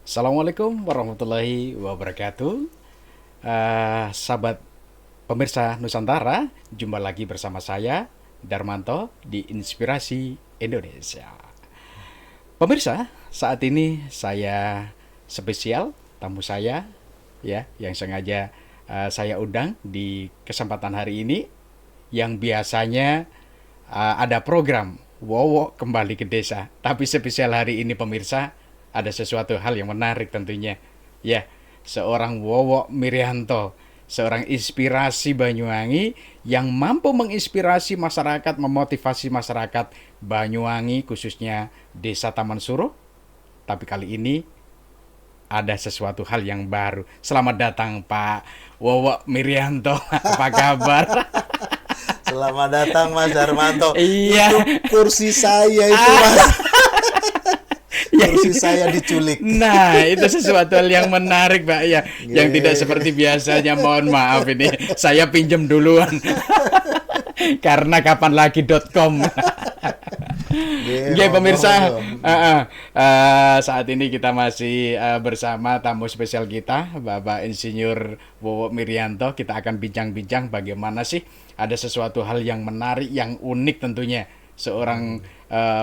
Assalamualaikum warahmatullahi wabarakatuh. Sahabat pemirsa Nusantara, jumpa lagi bersama saya Darmanto di Inspirasi Indonesia. Pemirsa, saat ini saya spesial tamu saya yang sengaja saya undang di kesempatan hari ini yang biasanya ada program Wowo kembali ke desa. Tapi spesial hari ini pemirsa, ada sesuatu hal yang menarik tentunya. Ya, seorang Wowo Mirianto, seorang inspirasi Banyuwangi yang mampu menginspirasi masyarakat, memotivasi masyarakat Banyuwangi khususnya Desa Taman Suruh. Tapi kali ini ada sesuatu hal yang baru. Selamat datang Pak Wowo Mirianto. Apa kabar? Selamat datang Mas Darmanto. Iya. Itu kursi saya itu Mas. Ya, Kursi saya diculik. nah, itu sesuatu hal yang menarik, Pak. Ya, yang tidak seperti biasanya. Mohon maaf ini, saya pinjam duluan. Karena kapan lagi.com. Oke, pemirsa, saat ini kita masih bersama tamu spesial kita, Bapak Insinyur Wowo Mirianto. Kita akan bincang-bincang bagaimana sih ada sesuatu hal yang menarik, yang unik tentunya. Seorang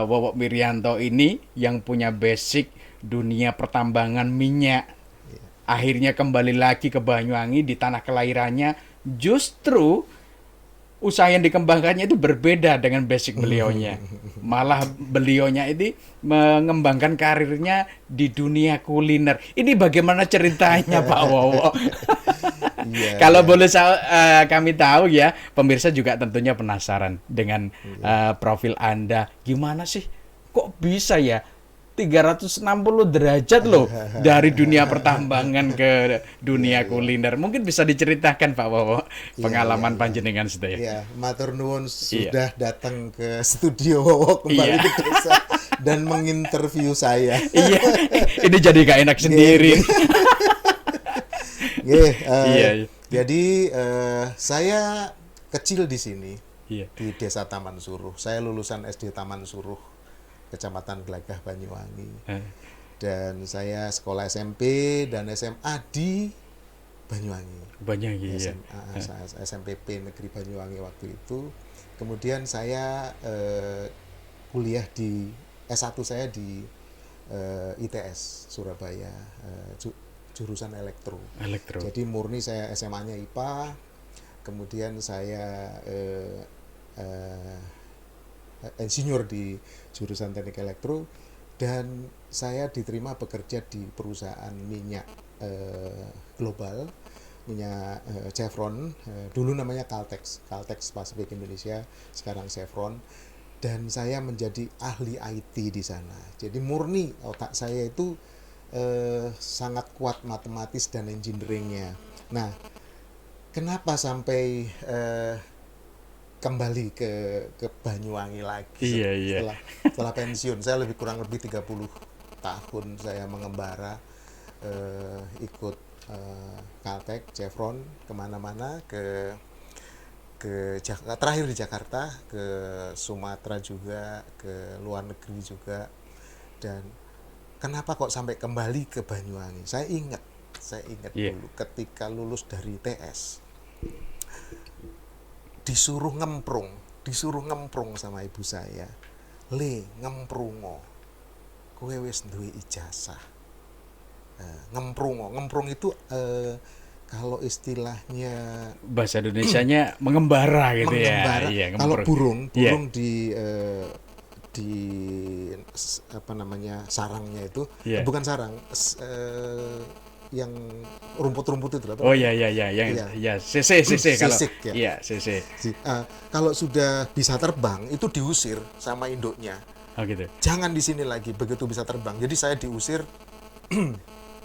Wowo Mirianto ini yang punya basic dunia pertambangan minyak. Akhirnya kembali lagi ke Banyuwangi di tanah kelahirannya. Justru usaha yang dikembangkannya itu berbeda dengan basic beliaunya. Malah beliaunya ini mengembangkan karirnya di dunia kuliner. Ini bagaimana ceritanya Pak Wowo? Iya, Kalau iya. boleh kami tahu ya, pemirsa juga tentunya penasaran dengan profil Anda. Gimana sih? Kok bisa ya 360 derajat loh dari dunia pertambangan ke dunia kuliner. Mungkin bisa diceritakan Pak Wowo Iya, pengalaman iya. panjenengan sedaya. Iya, matur nuwun Iya. sudah datang ke studio Wowo kembali Iya. ke desa dan menginterview saya. Iya, ini jadi gak enak sendiri. Nggih, Iya, iya. jadi saya kecil di sini Iya. di Desa Taman Suruh. Saya lulusan SD Taman Suruh, Kecamatan Glagah, Banyuwangi. Eh, Dan saya sekolah SMP dan SMA di Banyuwangi. Banyak ya. SMPP Negeri Banyuwangi waktu itu. Kemudian saya kuliah di S1 saya di ITS Surabaya, jurusan elektro. Elektro. Jadi murni saya SMA-nya IPA. Kemudian saya insinyur di jurusan teknik elektro, dan saya diterima bekerja di perusahaan minyak global, minyak Chevron, dulu namanya Caltex Pacific Indonesia, sekarang Chevron. Dan saya menjadi ahli IT di sana. Jadi murni otak saya itu sangat kuat matematis dan engineeringnya. Nah, kenapa sampai kembali ke Banyuwangi lagi Iya, iya. setelah pensiun? Saya kurang lebih 30 tahun saya mengembara, ikut Caltech, Chevron, kemana-mana, terakhir di Jakarta, ke Sumatera juga, ke luar negeri juga. Dan kenapa kok sampai kembali ke Banyuwangi? Saya ingat Iya. dulu ketika lulus dari TS, disuruh ngemprung sama ibu saya. Le, ngemprungo, kowe wis duwe ijazah. Ngemprung itu kalau istilahnya Bahasa Indonesianya mengembara gitu mengembara. ya. Iya, Kalau burung Iya. di apa namanya, sarangnya itu, Iya. bukan sarang, yang rumput-rumput itu apa Oh namanya? iya, yang Iya. ya CC kalau Sisik, ya. iya CC. Kalau sudah bisa terbang itu diusir sama induknya. Oh gitu. Jangan di sini lagi, begitu bisa terbang. Jadi saya diusir,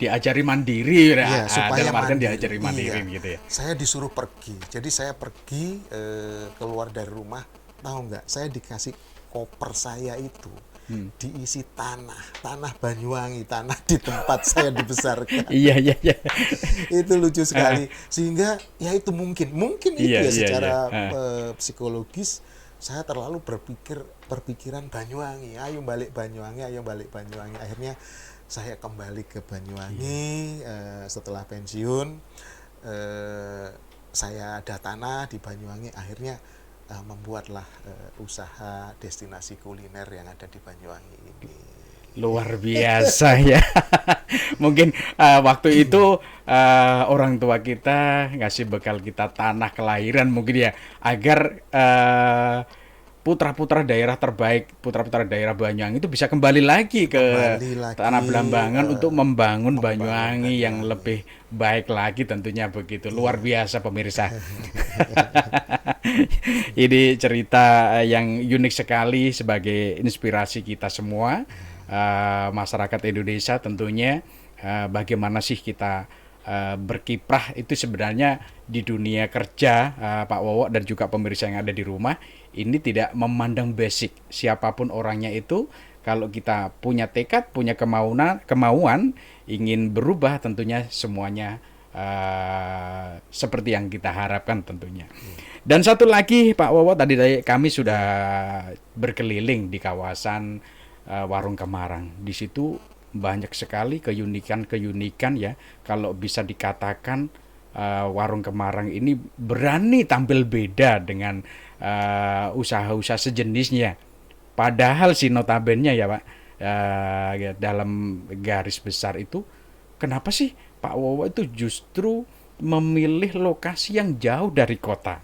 Diajari mandiri ya, supaya dalam artian mandiri. diajari mandiri Iya. gitu ya. Saya disuruh pergi. Jadi saya pergi keluar dari rumah. Tahu nggak? Saya dikasih koper saya itu diisi tanah Banyuwangi, tanah di tempat saya dibesarkan. Iya. Itu lucu sekali. Sehingga ya itu mungkin itu Iya, ya iya, secara iya. psikologis saya terlalu berpikiran Banyuwangi. Ayo balik Banyuwangi. Akhirnya saya kembali ke Banyuwangi setelah pensiun. eh, saya ada tanah di Banyuwangi, akhirnya membuatlah usaha destinasi kuliner yang ada di Banyuwangi ini. Luar biasa ya. Mungkin waktu itu orang tua kita ngasih bekal kita tanah kelahiran mungkin ya, agar putra-putra daerah terbaik, putra-putra daerah Banyuwangi itu bisa kembali lagi ke Kembali tanah lagi Belambangan untuk membangun membangun Banyuwangi yang Banyuwangi. lebih baik lagi tentunya begitu. Luar Iya. biasa pemirsa. Ini cerita yang unik sekali sebagai inspirasi kita semua, masyarakat Indonesia tentunya. Bagaimana sih kita berkiprah itu sebenarnya di dunia kerja, Pak Wowo dan juga pemirsa yang ada di rumah, ini tidak memandang basic siapapun orangnya itu. Kalau kita punya tekad, punya kemauan ingin berubah, tentunya semuanya seperti yang kita harapkan tentunya. Dan satu lagi Pak Wowo, tadi kami sudah berkeliling di kawasan Warung Kemarang. Di situ banyak sekali keunikan-keunikan ya. Kalau bisa dikatakan Warung Kemarang ini berani tampil beda dengan usaha-usaha sejenisnya. Padahal si notabennya ya Pak, ya, dalam garis besar itu, kenapa sih Pak Wowo itu justru memilih lokasi yang jauh dari kota?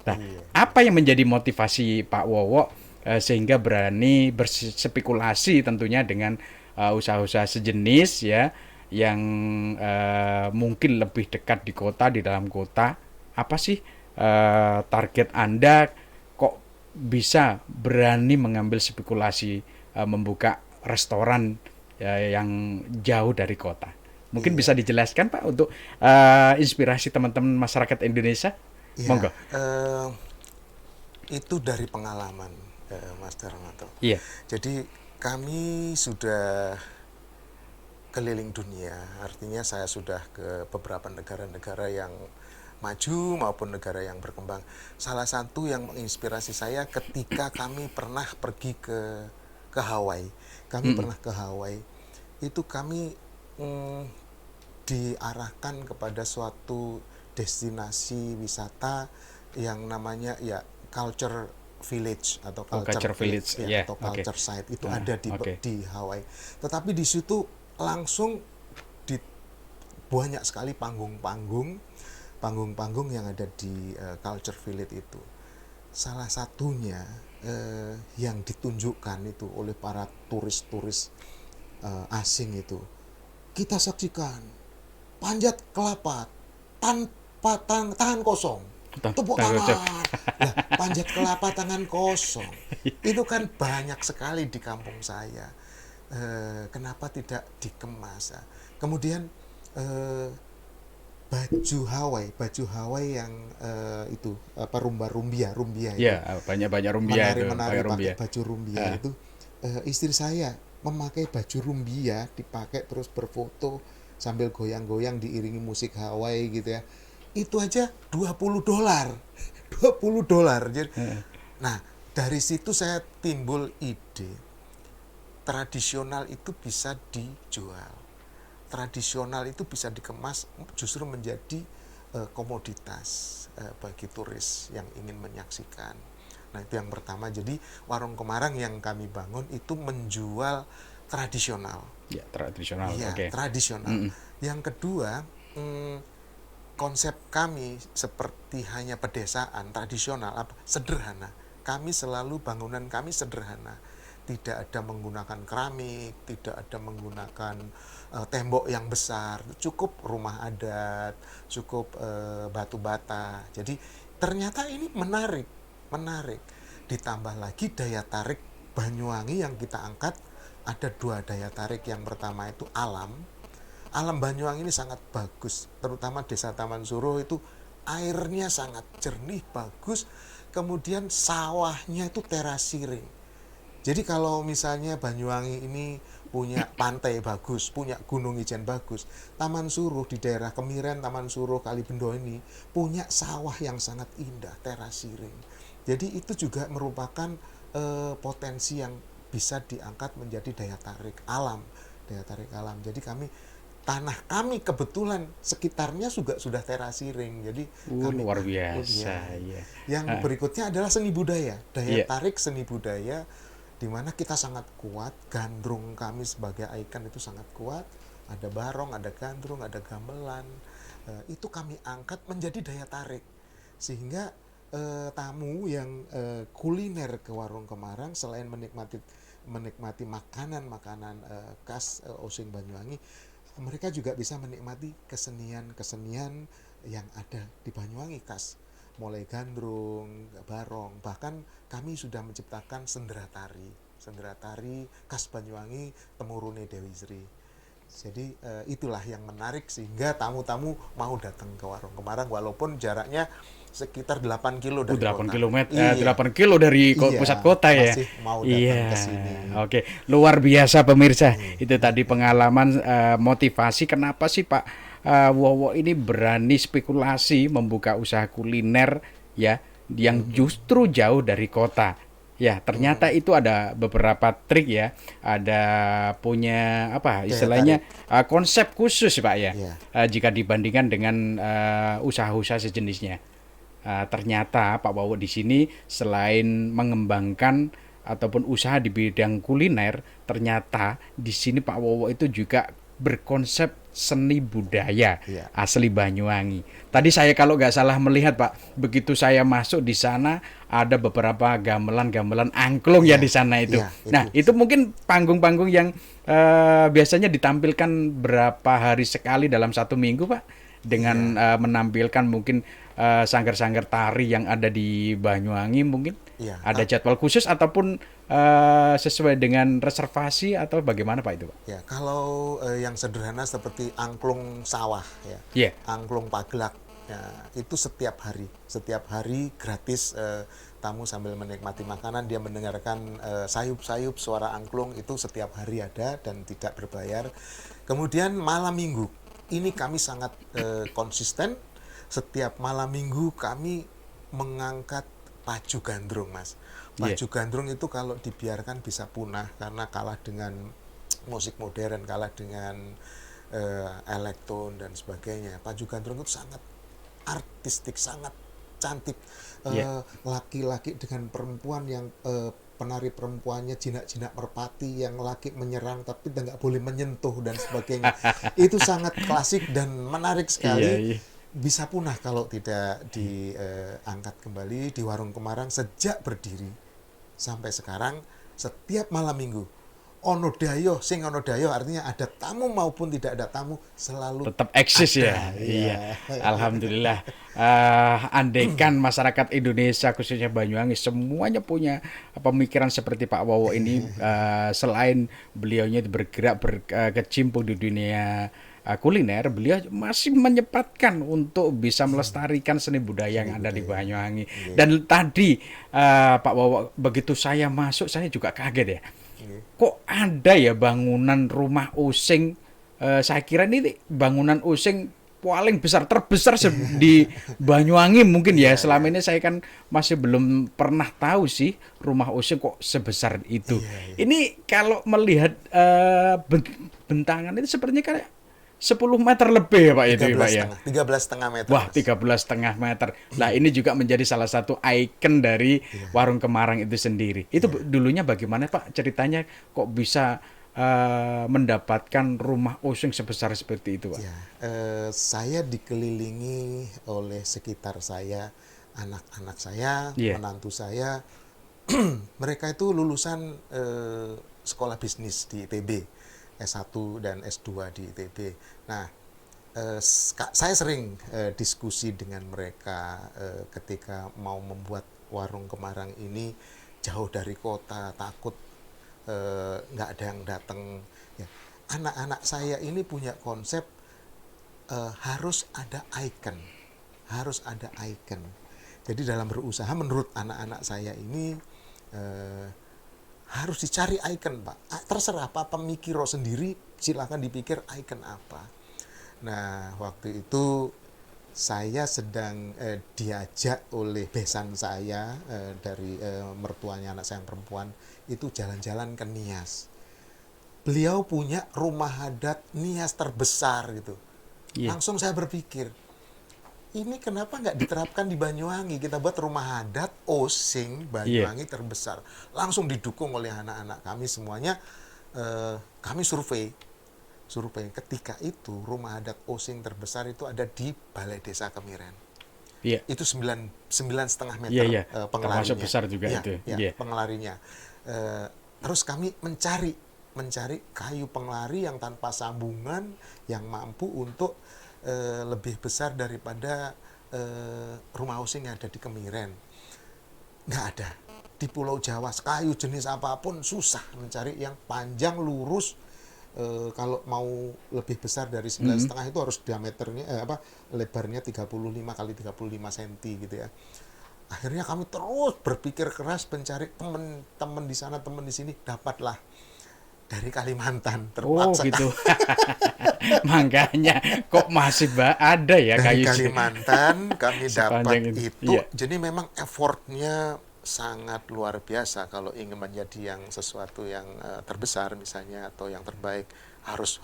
Nah, Iya. apa yang menjadi motivasi Pak Wowo sehingga berani berspekulasi tentunya dengan usaha-usaha sejenis ya, yang mungkin lebih dekat di kota, di dalam kota? Apa sih target Anda kok bisa berani mengambil spekulasi membuka restoran yang jauh dari kota? Mungkin Iya. bisa dijelaskan Pak untuk inspirasi teman-teman masyarakat Indonesia? Iya, Monggo. itu dari pengalaman, Mas Darmanto. Iya. Jadi kami sudah keliling dunia, artinya saya sudah ke beberapa negara-negara yang maju maupun negara yang berkembang. Salah satu yang menginspirasi saya ketika kami pernah pergi ke Hawaii. Kami pernah ke Hawaii. Itu kami mm, diarahkan kepada suatu destinasi wisata yang namanya ya culture village atau Oh, culture Culture village Village. ya, Ya, atau oke. culture site itu Nah, ada oke. di Hawaii. Tetapi di situ langsung di banyak sekali panggung-panggung yang ada di culture village itu. Salah satunya yang ditunjukkan itu oleh para turis-turis asing itu, kita saksikan panjat kelapa tanpa tangan kosong, tepuk Tanggung jawab. tangan lah. Panjat kelapa tangan kosong itu kan banyak sekali di kampung saya. Kenapa tidak dikemas? Kemudian baju Hawaii yang itu apa, rumbia itu, Ya, banyak-banyak rumbia itu, menari-menari pakai pakai rumbia. baju rumbia Ah, itu, istri saya memakai baju rumbia, dipakai terus berfoto sambil goyang-goyang diiringi musik Hawaii gitu ya. Itu aja $20. $20. Jadi, nah, dari situ saya timbul ide, tradisional itu bisa dijual. Tradisional itu bisa dikemas justru menjadi komoditas bagi turis yang ingin menyaksikan. Nah, itu yang pertama. Jadi warung Kemarang yang kami bangun itu menjual tradisional. ya, tradisional. Iya, Oke. tradisional. Yang kedua, konsep kami seperti hanya pedesaan tradisional, sederhana. Kami selalu, bangunan kami sederhana. Tidak ada menggunakan keramik, tidak ada menggunakan tembok yang besar, cukup rumah adat, cukup batu bata. Jadi ternyata ini menarik. Ditambah lagi daya tarik Banyuwangi yang kita angkat, ada dua daya tarik. Yang pertama itu alam. Alam Banyuwangi ini sangat bagus, terutama Desa Taman Suruh itu airnya sangat jernih, bagus. Kemudian sawahnya itu terasiring. Jadi kalau misalnya Banyuwangi ini punya pantai bagus, punya gunung ijen bagus, Taman Suruh di daerah Kemiren, Taman Suruh, Kalibendo ini punya sawah yang sangat indah, terasiring. Jadi itu juga merupakan potensi yang bisa diangkat menjadi daya tarik alam daya tarik alam. Jadi tanah kami kebetulan sekitarnya juga sudah terasiring. Jadi kami Luar ya. biasa, ya. Yang berikutnya adalah seni budaya. Daya Iya. tarik seni budaya di mana kita sangat kuat. Gandrung kami sebagai ikon itu sangat kuat. Ada barong, ada gandrung, ada gamelan. Itu kami angkat menjadi daya tarik. Sehingga tamu yang kuliner ke Warung Kemarang selain menikmati makanan-makanan khas Osing Banyuwangi, mereka juga bisa menikmati kesenian-kesenian yang ada di Banyuwangi khas, mulai gandrung, barong, bahkan kami sudah menciptakan sendera tari khas Banyuwangi temurune Dewi Sri. Jadi itulah yang menarik sehingga tamu-tamu mau datang ke Warung Kemarang walaupun jaraknya sekitar 8 kilo dari 8 kota. kilometer, Iya, 8 kilo dari iya, pusat kota ya. masih mau datang Iya, ke sini. oke, luar biasa pemirsa. Itu tadi pengalaman, motivasi kenapa sih Pak Wowo ini berani spekulasi membuka usaha kuliner ya, yang justru jauh dari kota. Ya, ternyata itu ada beberapa trik ya. Ada punya apa Daya istilahnya, tarik. konsep khusus Pak ya. Iya. Jika dibandingkan dengan usaha-usaha sejenisnya. Ternyata Pak Wowo di sini selain mengembangkan ataupun usaha di bidang kuliner, ternyata di sini Pak Wowo itu juga berkonsep seni budaya Iya. asli Banyuwangi. Tadi saya kalau nggak salah melihat Pak, begitu saya masuk di sana ada beberapa gamelan-gamelan angklung ya Iya, di sana itu. iya, Nah, itu mungkin panggung-panggung yang biasanya ditampilkan berapa hari sekali dalam satu minggu Pak, dengan menampilkan mungkin sanggar-sanggar tari yang ada di Banyuwangi mungkin. Iya. Ada jadwal khusus ataupun sesuai dengan reservasi atau bagaimana Pak itu Pak? Ya, kalau yang sederhana seperti angklung sawah ya, Iya. angklung paglak, ya, itu setiap hari gratis, tamu sambil menikmati makanan dia mendengarkan sayup-sayup suara angklung itu setiap hari ada dan tidak berbayar. Kemudian malam minggu ini kami sangat konsisten, setiap malam minggu kami mengangkat Paju Gandrung, Mas. Paju Gandrung itu kalau dibiarkan bisa punah karena kalah dengan musik modern, kalah dengan elektron dan sebagainya. Paju Gandrung itu sangat artistik, sangat cantik. Laki-laki dengan perempuan yang penari perempuannya jinak-jinak merpati, yang laki menyerang tapi nggak boleh menyentuh dan sebagainya. Itu sangat klasik dan menarik sekali. Iya. Bisa punah kalau tidak diangkat kembali. Di Warung Kemarang sejak berdiri sampai sekarang setiap malam minggu sing ono dayo artinya ada tamu maupun tidak ada tamu selalu Tetap eksis ada. ya. Iya. Alhamdulillah. Andaikan masyarakat Indonesia khususnya Banyuwangi semuanya punya pemikiran seperti Pak Wowo ini, selain beliaunya bergerak berkecimpung di dunia kuliner, beliau masih menyempatkan untuk bisa melestarikan seni budaya yang ada di Banyuwangi. Dan tadi Pak Wowo, begitu saya masuk saya juga kaget ya. Kok ada ya bangunan rumah Osing? Saya kira ini bangunan Osing paling besar, terbesar di Banyuwangi mungkin ya. Selama ini saya kan masih belum pernah tahu sih rumah Osing kok sebesar itu. Ini kalau melihat bentangan itu sepertinya kayak 10 meter lebih ya Pak itu ya Pak ya. 13,5 meter. Wah, 13,5 meter. Nah, ini juga menjadi salah satu ikon dari Warung Kemarang itu sendiri. Itu dulunya bagaimana Pak ceritanya kok bisa mendapatkan rumah Osing sebesar seperti itu Pak? Ya, saya dikelilingi oleh sekitar saya, anak-anak saya, menantu saya. Mereka itu lulusan sekolah bisnis di ITB. S1 dan S2 di ITB. Nah, saya sering diskusi dengan mereka ketika mau membuat Warung Kemarang ini jauh dari kota, takut nggak ada yang datang. Ya, anak-anak saya ini punya konsep harus ada ikon, harus ada ikon. Jadi dalam berusaha menurut anak-anak saya ini harus dicari ikon Pak. Terserah apa pemikir sendiri, silakan dipikir ikon apa. Nah, waktu itu saya sedang diajak oleh besan saya dari mertuanya anak saya yang perempuan itu jalan-jalan ke Nias. beliau punya rumah adat Nias terbesar gitu. Iya. Langsung saya berpikir, ini kenapa nggak diterapkan di Banyuwangi? Kita buat rumah adat Osing Iya. Banyuwangi terbesar. Langsung didukung oleh anak-anak kami semuanya. Kami survei. Ketika itu rumah adat Osing terbesar itu ada di Balai Desa Kemiren. Iya. Itu 9,5 Iya, meter iya. pengelarinya. Termasuk besar juga Ya, itu. ya, Iya. pengelarinya. Terus kami mencari kayu pengelari yang tanpa sambungan, yang mampu untuk lebih besar daripada rumah Osing yang ada di Kemiren. Nggak ada. Di Pulau Jawa, kayu jenis apapun susah mencari yang panjang, lurus. Kalau mau lebih besar dari 9,5 itu harus diameternya lebarnya 35 kali 35 cm gitu ya. Akhirnya kami terus berpikir keras mencari teman-teman di sana, teman di sini, dapatlah dari Kalimantan. Oh Terpaksa gitu. Makanya kok masih ada ya dari kayu Kalimantan kami sepanjang dapat itu. itu. Iya. Jadi memang effortnya sangat luar biasa kalau ingin menjadi yang sesuatu yang terbesar misalnya atau yang terbaik, harus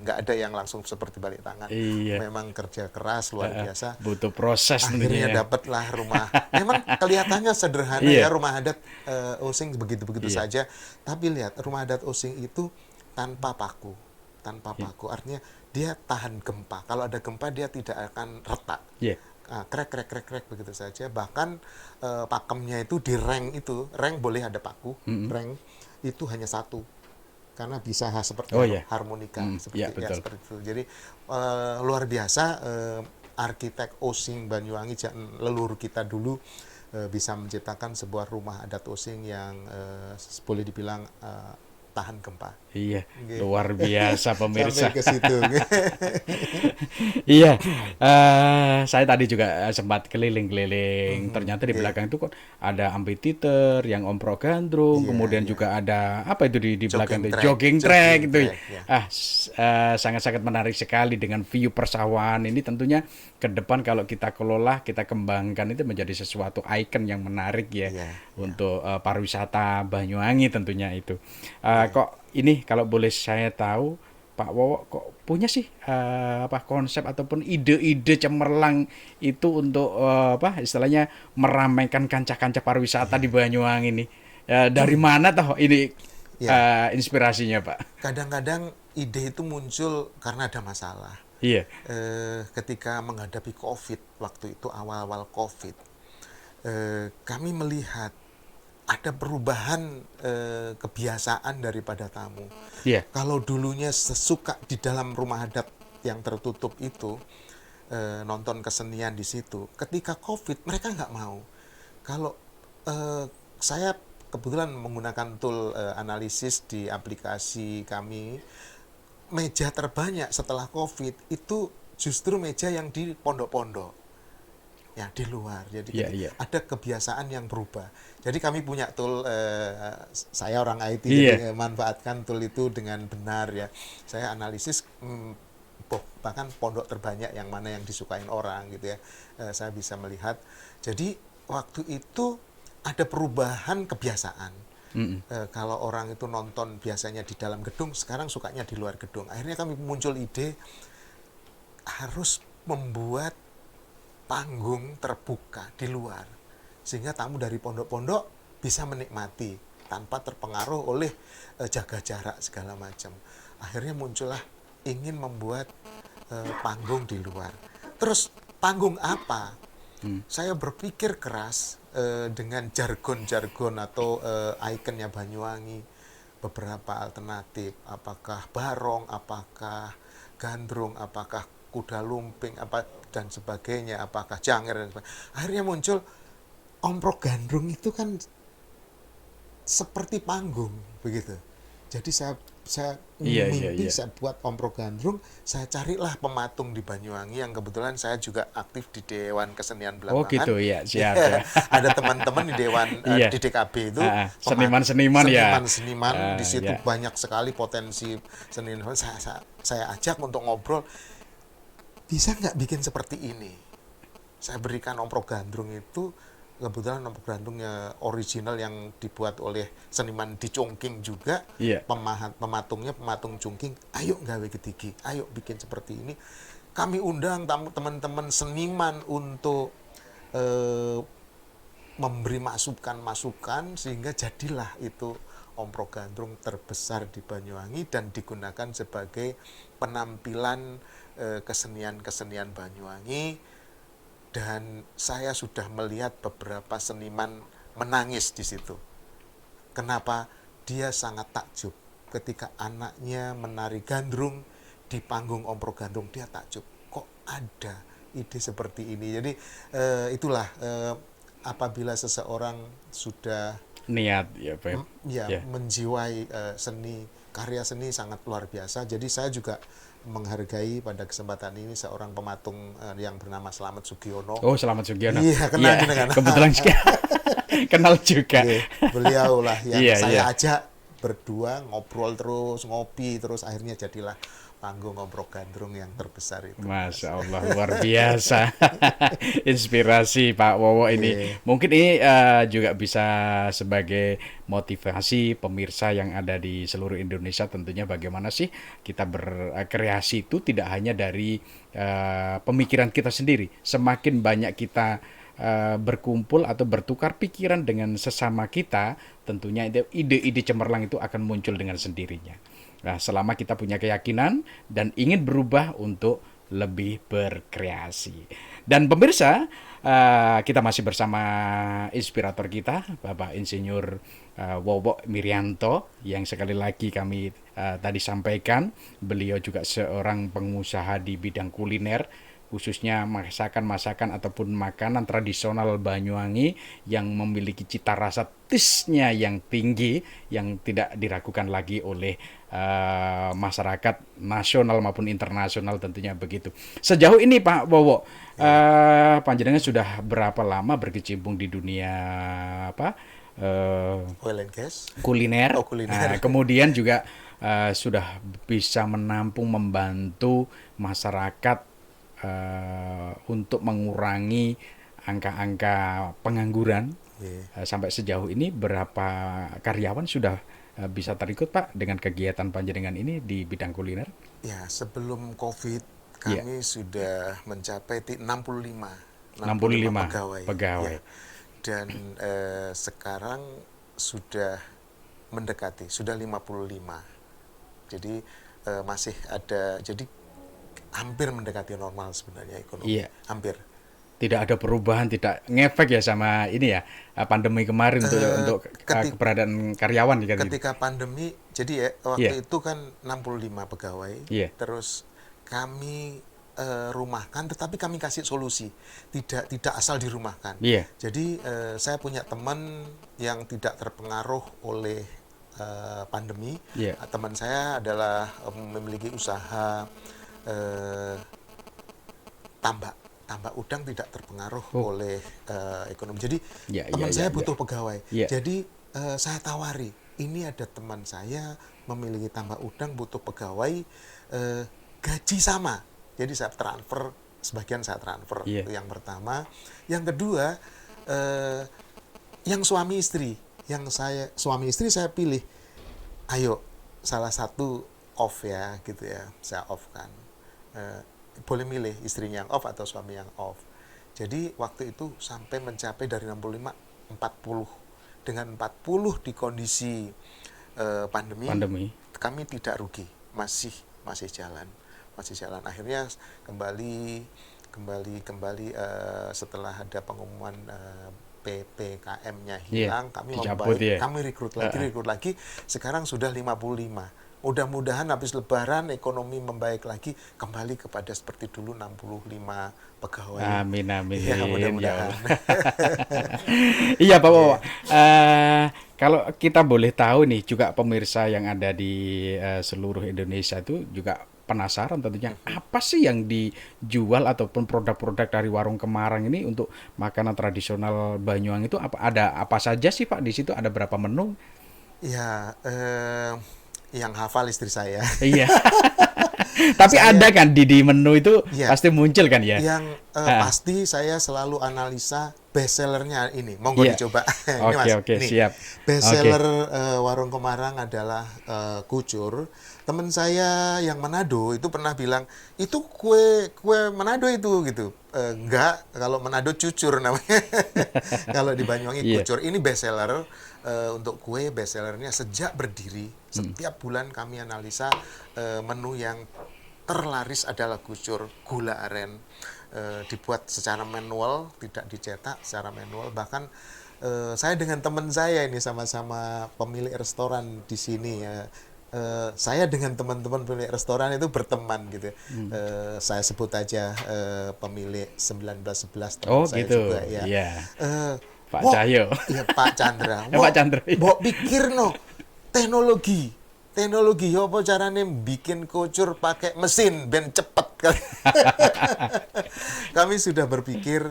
nggak ada yang langsung seperti balik tangan. Iya. Memang kerja keras luar biasa. Butuh proses Akhirnya tentunya ya. dapatlah rumah. Memang kelihatannya sederhana Iya. ya rumah adat Osing begitu-begitu Iya. saja. Tapi lihat rumah adat Osing itu tanpa paku, Artinya dia tahan gempa. Kalau ada gempa dia tidak akan retak. Iya. Krek begitu saja. Bahkan pakemnya itu di reng itu, reng boleh ada paku, reng itu hanya satu. Karena bisa seperti Oh, iya. harmonika Iya, betul. seperti itu. Jadi luar biasa arsitek Osing Banyuwangi leluhur kita dulu bisa menciptakan sebuah rumah adat Osing yang boleh dibilang tahan gempa. Iya, Oke. luar biasa pemirsa. Sampai ke situ. Iya, saya tadi juga sempat keliling-keliling. Ternyata di Oke. belakang itu kok ada amphitheater yang omprok gandrung, Iya, kemudian iya. juga ada apa itu di belakang Jogging itu track. jogging track Jogging itu. track, ya. Sangat-sangat menarik sekali dengan view persawahan ini. Tentunya ke depan kalau kita kelola, kita kembangkan itu menjadi sesuatu ikon yang menarik ya Iya, untuk pariwisata Banyuwangi tentunya itu. Kok ini kalau boleh saya tahu, Pak Wowo kok punya sih konsep ataupun ide-ide cemerlang itu untuk istilahnya meramaikan kancah-kancah pariwisata di Banyuwangi ini. Dari mana toh ini Ya. inspirasinya, Pak? Kadang-kadang ide itu muncul karena ada masalah. Iya. Ketika menghadapi COVID, waktu itu awal-awal COVID, kami melihat ada perubahan kebiasaan daripada tamu. Iya. Kalau dulunya sesuka di dalam rumah adat yang tertutup itu, nonton kesenian di situ, ketika COVID mereka nggak mau. Kalau saya kebetulan menggunakan tool analisis di aplikasi kami, meja terbanyak setelah COVID itu justru meja yang di pondok-pondok, ya di luar. Jadi Iya, iya. ada kebiasaan yang berubah. Jadi kami punya tool, saya orang IT, Iya. jadi manfaatkan tool itu dengan benar ya. Saya analisis bahkan pondok terbanyak yang mana yang disukain orang gitu ya. Saya bisa melihat. Jadi waktu itu ada perubahan kebiasaan. Kalau orang itu nonton biasanya di dalam gedung, sekarang sukanya di luar gedung. Akhirnya kami muncul ide harus membuat panggung terbuka di luar, sehingga tamu dari pondok-pondok bisa menikmati tanpa terpengaruh oleh jaga jarak segala macam. Akhirnya muncullah ingin membuat panggung di luar. Terus panggung apa? Saya berpikir keras dengan jargon-jargon atau ikonnya Banyuwangi, beberapa alternatif, apakah barong, apakah gandrung, apakah kuda lumping, dan sebagainya, apakah janger dan sebagainya. Akhirnya muncul omprok gandrung itu kan seperti panggung begitu. Jadi saya Iya, mimpi iya. saya buat omprok gandrung, saya carilah pematung di Banyuwangi yang kebetulan saya juga aktif di Dewan Kesenian Oh Belambangan. gitu ya, siap ya. Ada teman-teman di Dewan Iya. di DKB itu Seniman-seniman ya. seniman di situ Ya. banyak sekali potensi seniman. Saya ajak untuk ngobrol, bisa nggak bikin seperti ini? Saya berikan omprok gandrung itu kebetulan ompok gandrungnya original yang dibuat oleh seniman di Chongqing juga. Iya. Pematungnya pematung Chongqing. Ayo gawe gedigi, ayo bikin seperti ini. Kami undang teman-teman seniman untuk memberi masukan-masukan sehingga jadilah itu ompok gandrung terbesar di Banyuwangi dan digunakan sebagai penampilan kesenian-kesenian Banyuwangi. Dan saya sudah melihat beberapa seniman menangis di situ. Kenapa? Dia sangat takjub ketika anaknya menari gandrung di panggung ompok gandrung. Dia takjub, kok ada ide seperti ini. Jadi itulah apabila seseorang sudah Niat ya, Pak. Ya. menjiwai karya seni sangat luar biasa. Jadi saya juga menghargai pada kesempatan ini seorang pematung yang bernama Slamet Sugiono. Oh, Slamet Sugiono. Iya, kenal dengan kebetulan kenal juga. Iya, beliau lah yang Iya, saya iya. ajak berdua ngobrol terus, ngopi terus, akhirnya jadilah panggung ompok gandrung yang terbesar itu. Masya Allah, luar biasa. Inspirasi Pak Wowo ini. Iya. Mungkin ini juga bisa sebagai motivasi pemirsa yang ada di seluruh Indonesia, tentunya bagaimana sih kita berkreasi itu tidak hanya dari pemikiran kita sendiri. Semakin banyak kita berkumpul atau bertukar pikiran dengan sesama kita, tentunya ide-ide cemerlang itu akan muncul dengan sendirinya. Nah, selama kita punya keyakinan dan ingin berubah untuk lebih berkreasi. Dan pemirsa, kita masih bersama inspirator kita, Bapak Insinyur Wowo Miryanto, yang sekali lagi kami tadi sampaikan, beliau juga seorang pengusaha di bidang kuliner, khususnya masakan-masakan ataupun makanan tradisional Banyuwangi yang memiliki cita rasa tisnya yang tinggi, yang tidak diragukan lagi oleh masyarakat nasional maupun internasional, tentunya begitu. Sejauh ini Pak Wowo, panjenengan sudah berapa lama berkecimpung di dunia Oil and gas. kuliner? Oh, kuliner. Kemudian juga sudah bisa menampung, membantu masyarakat untuk mengurangi angka-angka pengangguran. Sampai sejauh ini berapa karyawan sudah bisa terikut Pak dengan kegiatan panjenengan ini di bidang kuliner? Ya, sebelum COVID kami sudah mencapai 65 pegawai. Ya. Dan sekarang sudah mendekati, sudah 55. Jadi masih ada, jadi hampir mendekati normal sebenarnya ekonomi. Iya. Hampir. Tidak ada perubahan, tidak ngefek ya sama ini ya, pandemi kemarin untuk keberadaan karyawan. Ketika pandemi, jadi ya waktu itu kan 65 pegawai, terus kami rumahkan, tetapi kami kasih solusi, tidak asal dirumahkan. Jadi saya punya teman yang tidak terpengaruh oleh pandemi. Teman saya adalah memiliki usaha tambak udang, tidak terpengaruh oleh ekonomi. Jadi teman saya butuh pegawai. Jadi saya tawari, ini ada teman saya memiliki tambak udang, butuh pegawai, gaji sama. Jadi saya transfer, sebagian saya transfer. Itu yang pertama. Yang kedua, yang suami istri saya pilih, ayo salah satu off ya, gitu ya, saya off kan. Boleh milih istrinya yang off atau suami yang off. Jadi waktu itu sampai mencapai dari 65 40. Dengan 40 di kondisi pandemi, kami tidak rugi, masih jalan. Akhirnya kembali setelah ada pengumuman PPKM-nya hilang, kami membaik, kami rekrut lagi. Sekarang sudah 55. Mudah-mudahan habis Lebaran ekonomi membaik lagi, kembali kepada seperti dulu 65 pegawai. Amin. Ya, mudah-mudahan. Iya Pak Wowo. Kalau kita boleh tahu nih, juga pemirsa yang ada di seluruh Indonesia itu juga penasaran tentunya, apa sih yang dijual ataupun produk-produk dari Warung Kemarang ini untuk makanan tradisional Banyuwangi itu, ada apa saja sih Pak di situ? Ada berapa menu? Ya, yang hafal istri saya. Iya. Tapi ada kan di menu itu pasti muncul kan ya? Ah, pasti saya selalu analisa bestsellernya ini. Monggo iya. dicoba. Ini Oke, Mas, oke, nih siap. Oke. bestseller Warung Kemarang adalah kucur. Teman saya yang Manado itu pernah bilang itu kue kue Manado itu gitu. Enggak, kalau Manado cucur namanya. Kalau di Banyuwangi Iya. kucur. Ini bestseller untuk kue bestsellernya sejak berdiri. Setiap bulan kami analisa menu yang terlaris adalah kucur gula aren, dibuat secara manual, tidak dicetak, secara manual. Bahkan saya dengan teman saya ini sama-sama pemilik restoran di sini ya. Saya dengan teman-teman pemilik restoran itu berteman gitu. Saya sebut aja pemilik 1911 teman Oh, saya gitu. juga ya. Iya. Eh, Pak Wok, Cahyo. ya Pak Chandra. Pak Wok, Chandra. Iya. mbok pikir no teknologi teknologi ya apa caranya bikin kucur pakai mesin ben cepet kan. Kami sudah berpikir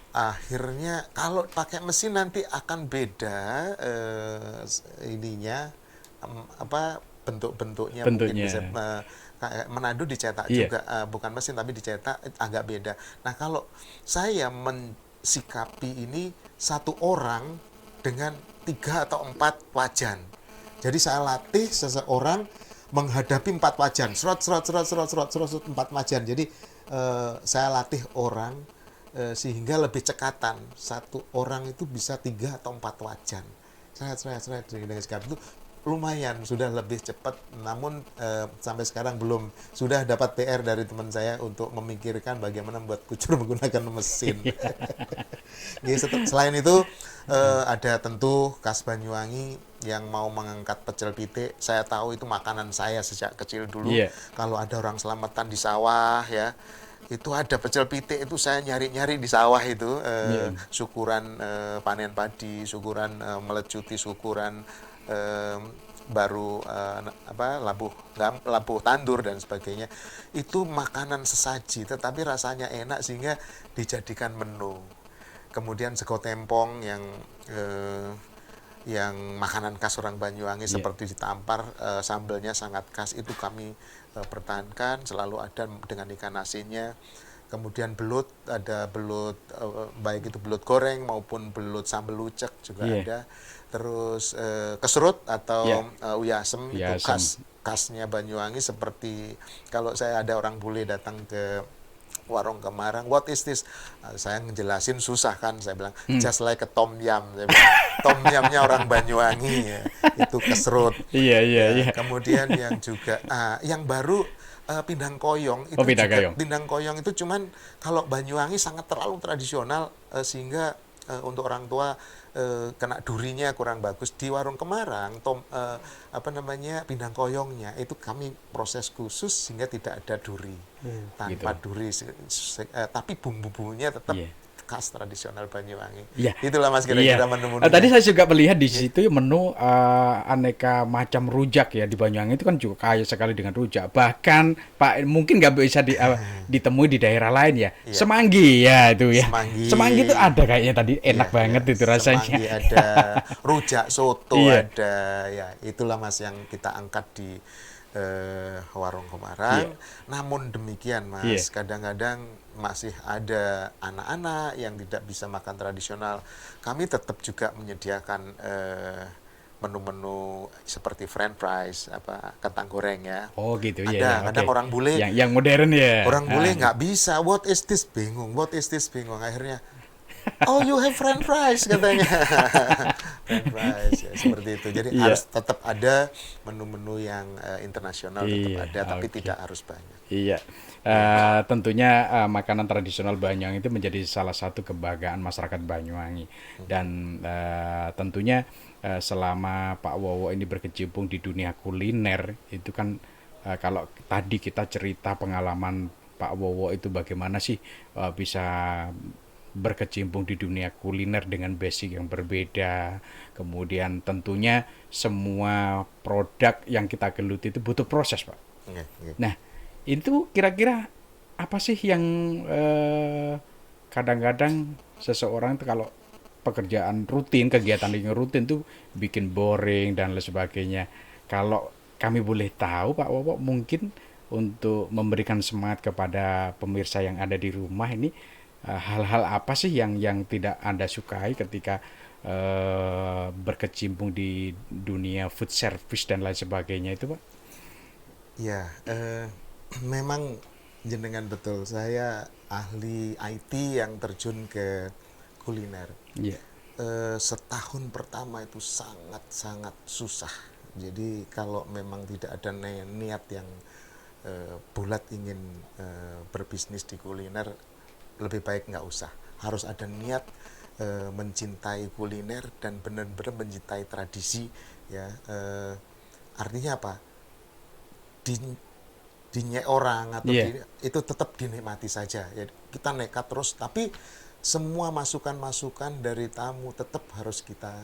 akhirnya kalau pakai mesin nanti akan beda ininya apa bentuk-bentuknya mungkin bisa Bentuknya. kayak Manado dicetak Iya. juga bukan mesin tapi dicetak agak beda. Nah, kalau saya mensikapi ini satu orang dengan 3 atau 4 wajan. Jadi saya latih seseorang menghadapi 4 wajan, serot 4 wajan. Jadi saya latih orang sehingga lebih cekatan. Satu orang itu bisa 3 atau 4 wajan. Seret dengan sikap itu lumayan sudah lebih cepat. Namun sampai sekarang belum, sudah dapat PR dari teman saya untuk memikirkan bagaimana membuat kucur menggunakan mesin. Jadi, selain itu ada tentu khas Banyuwangi yang mau mengangkat pecel pitik. Saya tahu itu makanan saya sejak kecil dulu. Iya. Kalau ada orang selamatan di sawah ya, itu ada pecel pitik itu saya nyari-nyari di sawah itu Iya. syukuran panen padi, syukuran melecuti syukuran eh, baru apa labuh tandur dan sebagainya. Itu makanan sesaji tetapi rasanya enak sehingga dijadikan menu. Kemudian sego tempong yang makanan khas orang Banyuwangi Iya. seperti ditampar, sambelnya sangat khas, itu kami pertahankan, selalu ada dengan ikan asinnya. Kemudian belut, ada belut baik itu belut goreng maupun belut sambal lucek juga Iya. ada. Terus keserut Iya. atau uyasem itu Ya, Sam. khasnya Banyuwangi. Seperti kalau saya ada orang bule datang ke Warung Kemarang, what is this? Saya ngejelasin susah kan, saya bilang just like a tom yum, saya bilang tom yumnya orang Banyuwangi ya, itu keserut Iya, iya, ya. iya. Kemudian yang juga yang baru pindang koyong Oh, itu beda juga, gayung. pindang koyong itu cuman kalau Banyuwangi sangat terlalu tradisional sehingga untuk orang tua kena durinya kurang bagus. Di Warung Kemarang apa namanya pindang koyongnya itu kami proses khusus sehingga tidak ada duri, Gitu. tanpa duri tapi bumbu-bumbunya tetap Iya. khas tradisional Banyuwangi. Iya. Itulah Mas Iya. kira-kira Tadi menu-menunya. saya juga melihat di situ menu aneka macam rujak ya di Banyuwangi itu kan juga kaya sekali dengan rujak. Bahkan Pak mungkin nggak bisa ditemui di daerah lain ya. Iya, Semanggi ya itu ya. semanggi. Semanggi itu ada kayaknya tadi Iya, enak iya. banget itu rasanya. Semanggi ada, rujak soto Iya. ada, ya itulah Mas yang kita angkat di Warung Iya. Kemarang. Namun demikian Iya. Mas, kadang-kadang masih ada anak-anak yang tidak bisa makan tradisional. Kami tetap juga menyediakan menu-menu seperti French fries, apa kentang goreng ya. Oh gitu ya, ya, Ada, oke. kadang orang bule Yang modern ya. orang bule Ah. nggak bisa, what is this, bingung, what is this, bingung. Akhirnya oh, you have french fries katanya. French fries ya, seperti itu. Jadi Iya. harus tetap ada menu-menu yang internasional, tetap Iya, ada tapi oke. tidak harus banyak. Iya. Tentunya makanan tradisional Banyuwangi itu menjadi salah satu kebanggaan masyarakat Banyuwangi dan tentunya selama Pak Wowo ini berkecimpung di dunia kuliner itu kan kalau tadi kita cerita pengalaman Pak Wowo itu bagaimana sih bisa berkecimpung di dunia kuliner dengan basic yang berbeda. Kemudian tentunya semua produk yang kita geluti itu butuh proses, Pak. Oke, oke. Nah, itu kira-kira apa sih yang kadang-kadang seseorang itu kalau pekerjaan rutin, kegiatan yang rutin tuh bikin boring dan lain sebagainya. Kalau kami boleh tahu, Pak Wowo, mungkin untuk memberikan semangat kepada pemirsa yang ada di rumah ini, hal-hal apa sih yang tidak Anda sukai ketika berkecimpung di dunia food service dan lain sebagainya itu, Pak? Ya, memang jenengan betul. Saya ahli IT yang terjun ke kuliner. Iya. Setahun pertama itu sangat-sangat susah. Jadi kalau memang tidak ada niat yang bulat ingin berbisnis di kuliner, lebih baik nggak usah. Harus ada niat mencintai kuliner dan benar-benar mencintai tradisi, ya. Artinya apa? Di dinyek orang atau Iya. itu tetap dinikmati saja ya, kita nekat terus, tapi semua masukan-masukan dari tamu tetap harus kita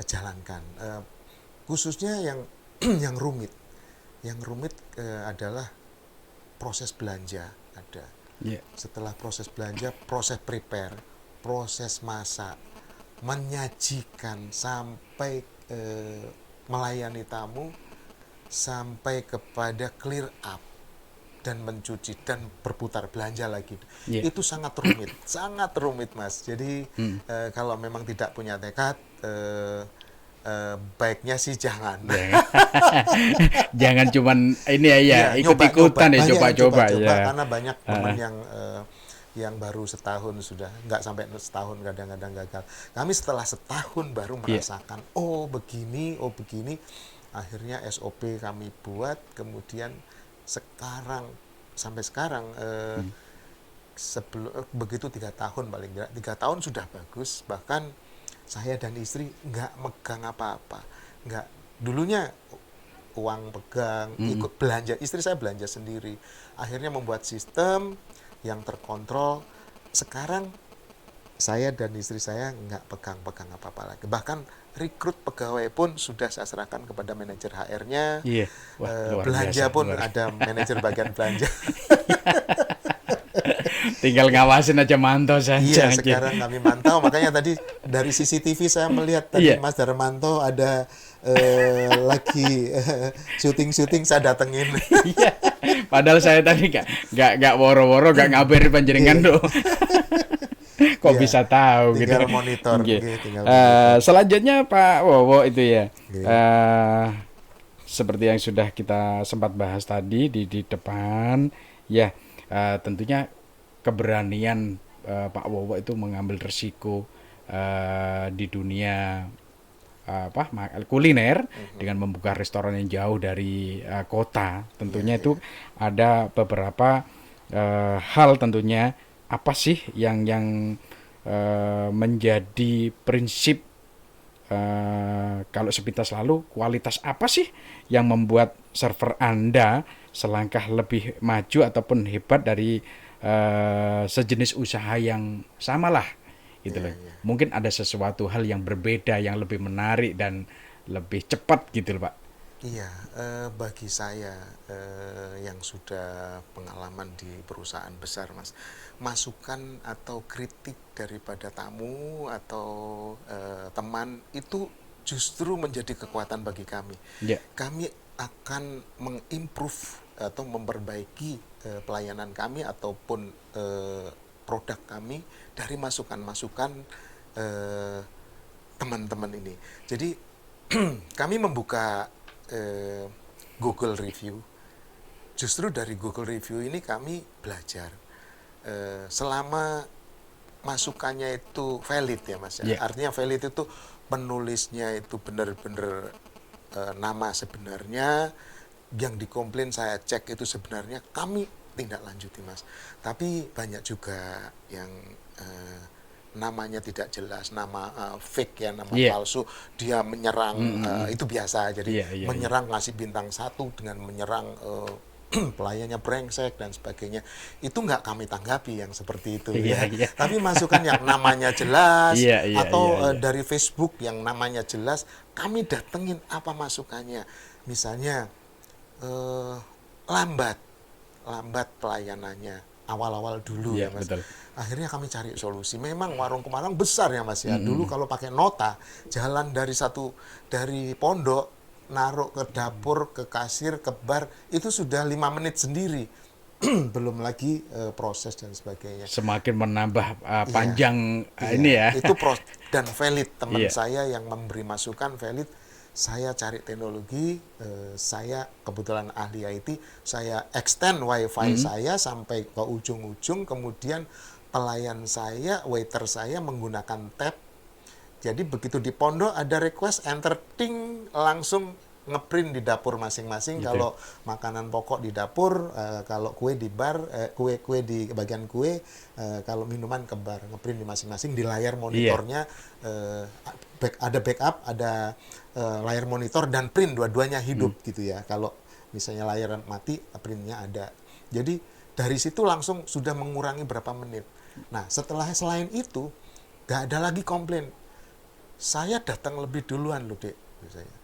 jalankan, khususnya yang yang rumit adalah proses belanja. Ada, Iya. setelah proses belanja, proses prepare, proses masak, menyajikan sampai melayani tamu, sampai kepada clear up dan mencuci dan berputar belanja lagi. Iya. Itu sangat rumit Mas. Jadi kalau memang tidak punya tekad, baiknya sih jangan. Jangan, jangan cuman ini ya, Iya, ikut-ikutan ya, banyak yang coba-coba coba-coba, ya. karena banyak teman yang baru setahun, sudah nggak sampai setahun kadang-kadang gagal. Kami setelah setahun baru Iya. merasakan, oh begini, akhirnya SOP kami buat, kemudian sampai sekarang sebelum begitu 3 tahun, paling enggak 3 tahun sudah bagus. Bahkan saya dan istri nggak megang apa-apa, nggak, dulunya uang pegang, ikut belanja, istri saya belanja sendiri, akhirnya membuat sistem yang terkontrol. Sekarang saya dan istri saya nggak pegang-pegang apa-apa lagi, bahkan rekrut pegawai pun sudah saya serahkan kepada manajer HR-nya. Iya. Wah, luar Belanja biasa, pun luar. ada manajer bagian belanja. Tinggal ngawasin aja, mantau saja. Iya, aja. sekarang kami mantau. Makanya tadi dari CCTV saya melihat tadi Iya. Mas Darmanto ada lagi syuting-syuting, saya datengin. Iya. Padahal saya tadi nggak woro-woro, nggak ngabarin panjenengan tuh. Kok Iya, bisa tahu gitu? tinggal monitor, Oke. tinggal monitor. Selanjutnya Pak Wowo itu ya. Oke. Seperti yang sudah kita sempat bahas tadi di depan, ya, tentunya keberanian Pak Wowo itu mengambil resiko di dunia kuliner dengan membuka restoran yang jauh dari kota. Tentunya itu ada beberapa hal, tentunya apa sih yang menjadi prinsip, kalau sepintas lalu, kualitas apa sih yang membuat server Anda selangkah lebih maju ataupun hebat dari sejenis usaha yang samalah gitu loh. Mungkin ada sesuatu hal yang berbeda, yang lebih menarik dan lebih cepat gitu loh, Pak. Iya, bagi saya yang sudah pengalaman di perusahaan besar, Mas, masukan atau kritik daripada tamu atau teman itu justru menjadi kekuatan bagi kami. Ya. Kami akan mengimprove atau memperbaiki pelayanan kami ataupun produk kami dari masukan-masukan teman-teman ini. Jadi kami membuka Google Review. Justru dari Google Review ini kami belajar, selama masukannya itu valid ya Mas ya. Yeah. Artinya valid itu penulisnya itu benar-benar nama sebenarnya, yang dikomplain saya cek itu sebenarnya, kami tindak lanjuti Mas. Tapi banyak juga yang namanya tidak jelas, nama fake ya, nama palsu, dia menyerang, itu biasa. Jadi menyerang, ngasih bintang 1 dengan menyerang pelayannya brengsek dan sebagainya, itu nggak kami tanggapi yang seperti itu ya. Tapi masukan yang namanya jelas atau dari Facebook yang namanya jelas, kami datengin apa masukannya. Misalnya lambat pelayanannya awal-awal dulu ya Mas. Betul. Akhirnya kami cari solusi. Memang warung Kemarang besar ya Mas ya. Dulu kalau pakai nota, jalan dari pondok naruh ke dapur, ke kasir, ke bar, itu sudah 5 menit sendiri. Belum lagi proses dan sebagainya. Semakin menambah Iya, panjang ini iya, ya. itu dan valid. Teman Iya. saya yang memberi masukan valid. Saya cari teknologi, saya kebetulan ahli IT, saya extend WiFi saya sampai ke ujung-ujung, kemudian pelayan saya, waiter saya menggunakan tab. Jadi begitu di pondok ada request, enter ting, langsung ngeprint di dapur masing-masing. Gitu. Kalau makanan pokok di dapur, kalau kue di bar, kue-kue di bagian kue, kalau minuman ke bar, ngeprint di masing-masing di layar Iya. monitornya. Ada backup, ada layar monitor dan print, dua-duanya hidup gitu ya. Kalau misalnya layar mati, printnya ada. Jadi dari situ langsung sudah mengurangi berapa menit. Nah, selain itu, gak ada lagi komplain. Saya datang lebih duluan loh, Dek, misalnya.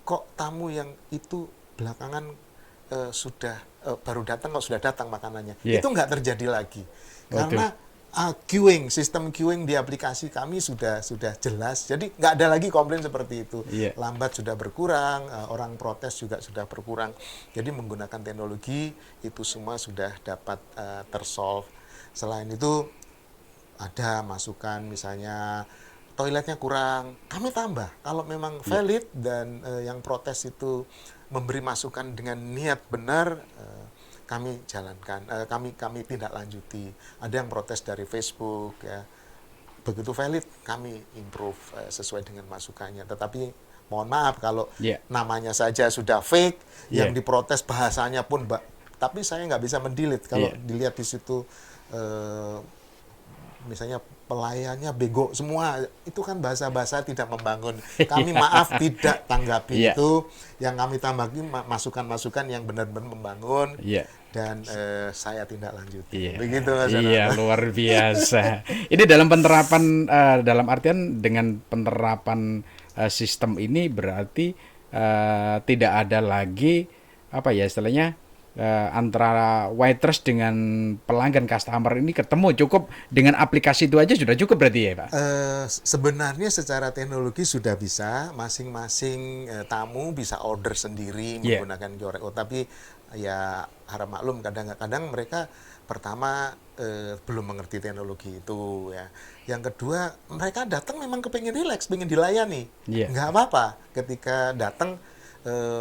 Kok tamu yang itu belakangan sudah baru datang, kok sudah datang makanannya. Iya. Itu nggak terjadi lagi. Waduh. Karena sistem queuing di aplikasi kami sudah jelas. Jadi nggak ada lagi komplain seperti itu. Iya. Lambat sudah berkurang, orang protes juga sudah berkurang. Jadi menggunakan teknologi itu semua sudah dapat tersolve. Selain itu ada masukan misalnya toiletnya kurang, kami tambah. Kalau memang valid dan yang protes itu memberi masukan dengan niat benar, kami jalankan, kami tindak lanjuti. Ada yang protes dari Facebook ya, begitu valid kami improve sesuai dengan masukannya. Tetapi mohon maaf kalau Iya. namanya saja sudah fake, Iya. yang diprotes bahasanya pun, tapi saya nggak bisa mendelete kalau Iya. dilihat di situ. Misalnya pelayannya bego semua, itu kan bahasa-bahasa tidak membangun. Kami maaf tidak tanggapi Iya. itu. Yang kami tambahkan masukan-masukan yang benar-benar membangun, Iya. dan saya tindak lanjuti. Iya. Begitu Mas Iya, Ananda. luar biasa. Ini dalam penerapan dalam artian dengan penerapan sistem ini berarti tidak ada lagi apa ya istilahnya antara waiters dengan pelanggan customer ini ketemu, cukup dengan aplikasi itu aja sudah cukup berarti ya, Pak? Sebenarnya secara teknologi sudah bisa, masing-masing tamu bisa order sendiri Iya. menggunakan QR code. Tapi ya harap maklum, kadang-kadang mereka pertama belum mengerti teknologi itu ya. Yang kedua, mereka datang memang kepengen relax, pengen dilayani. Iya. Nggak apa-apa ketika datang.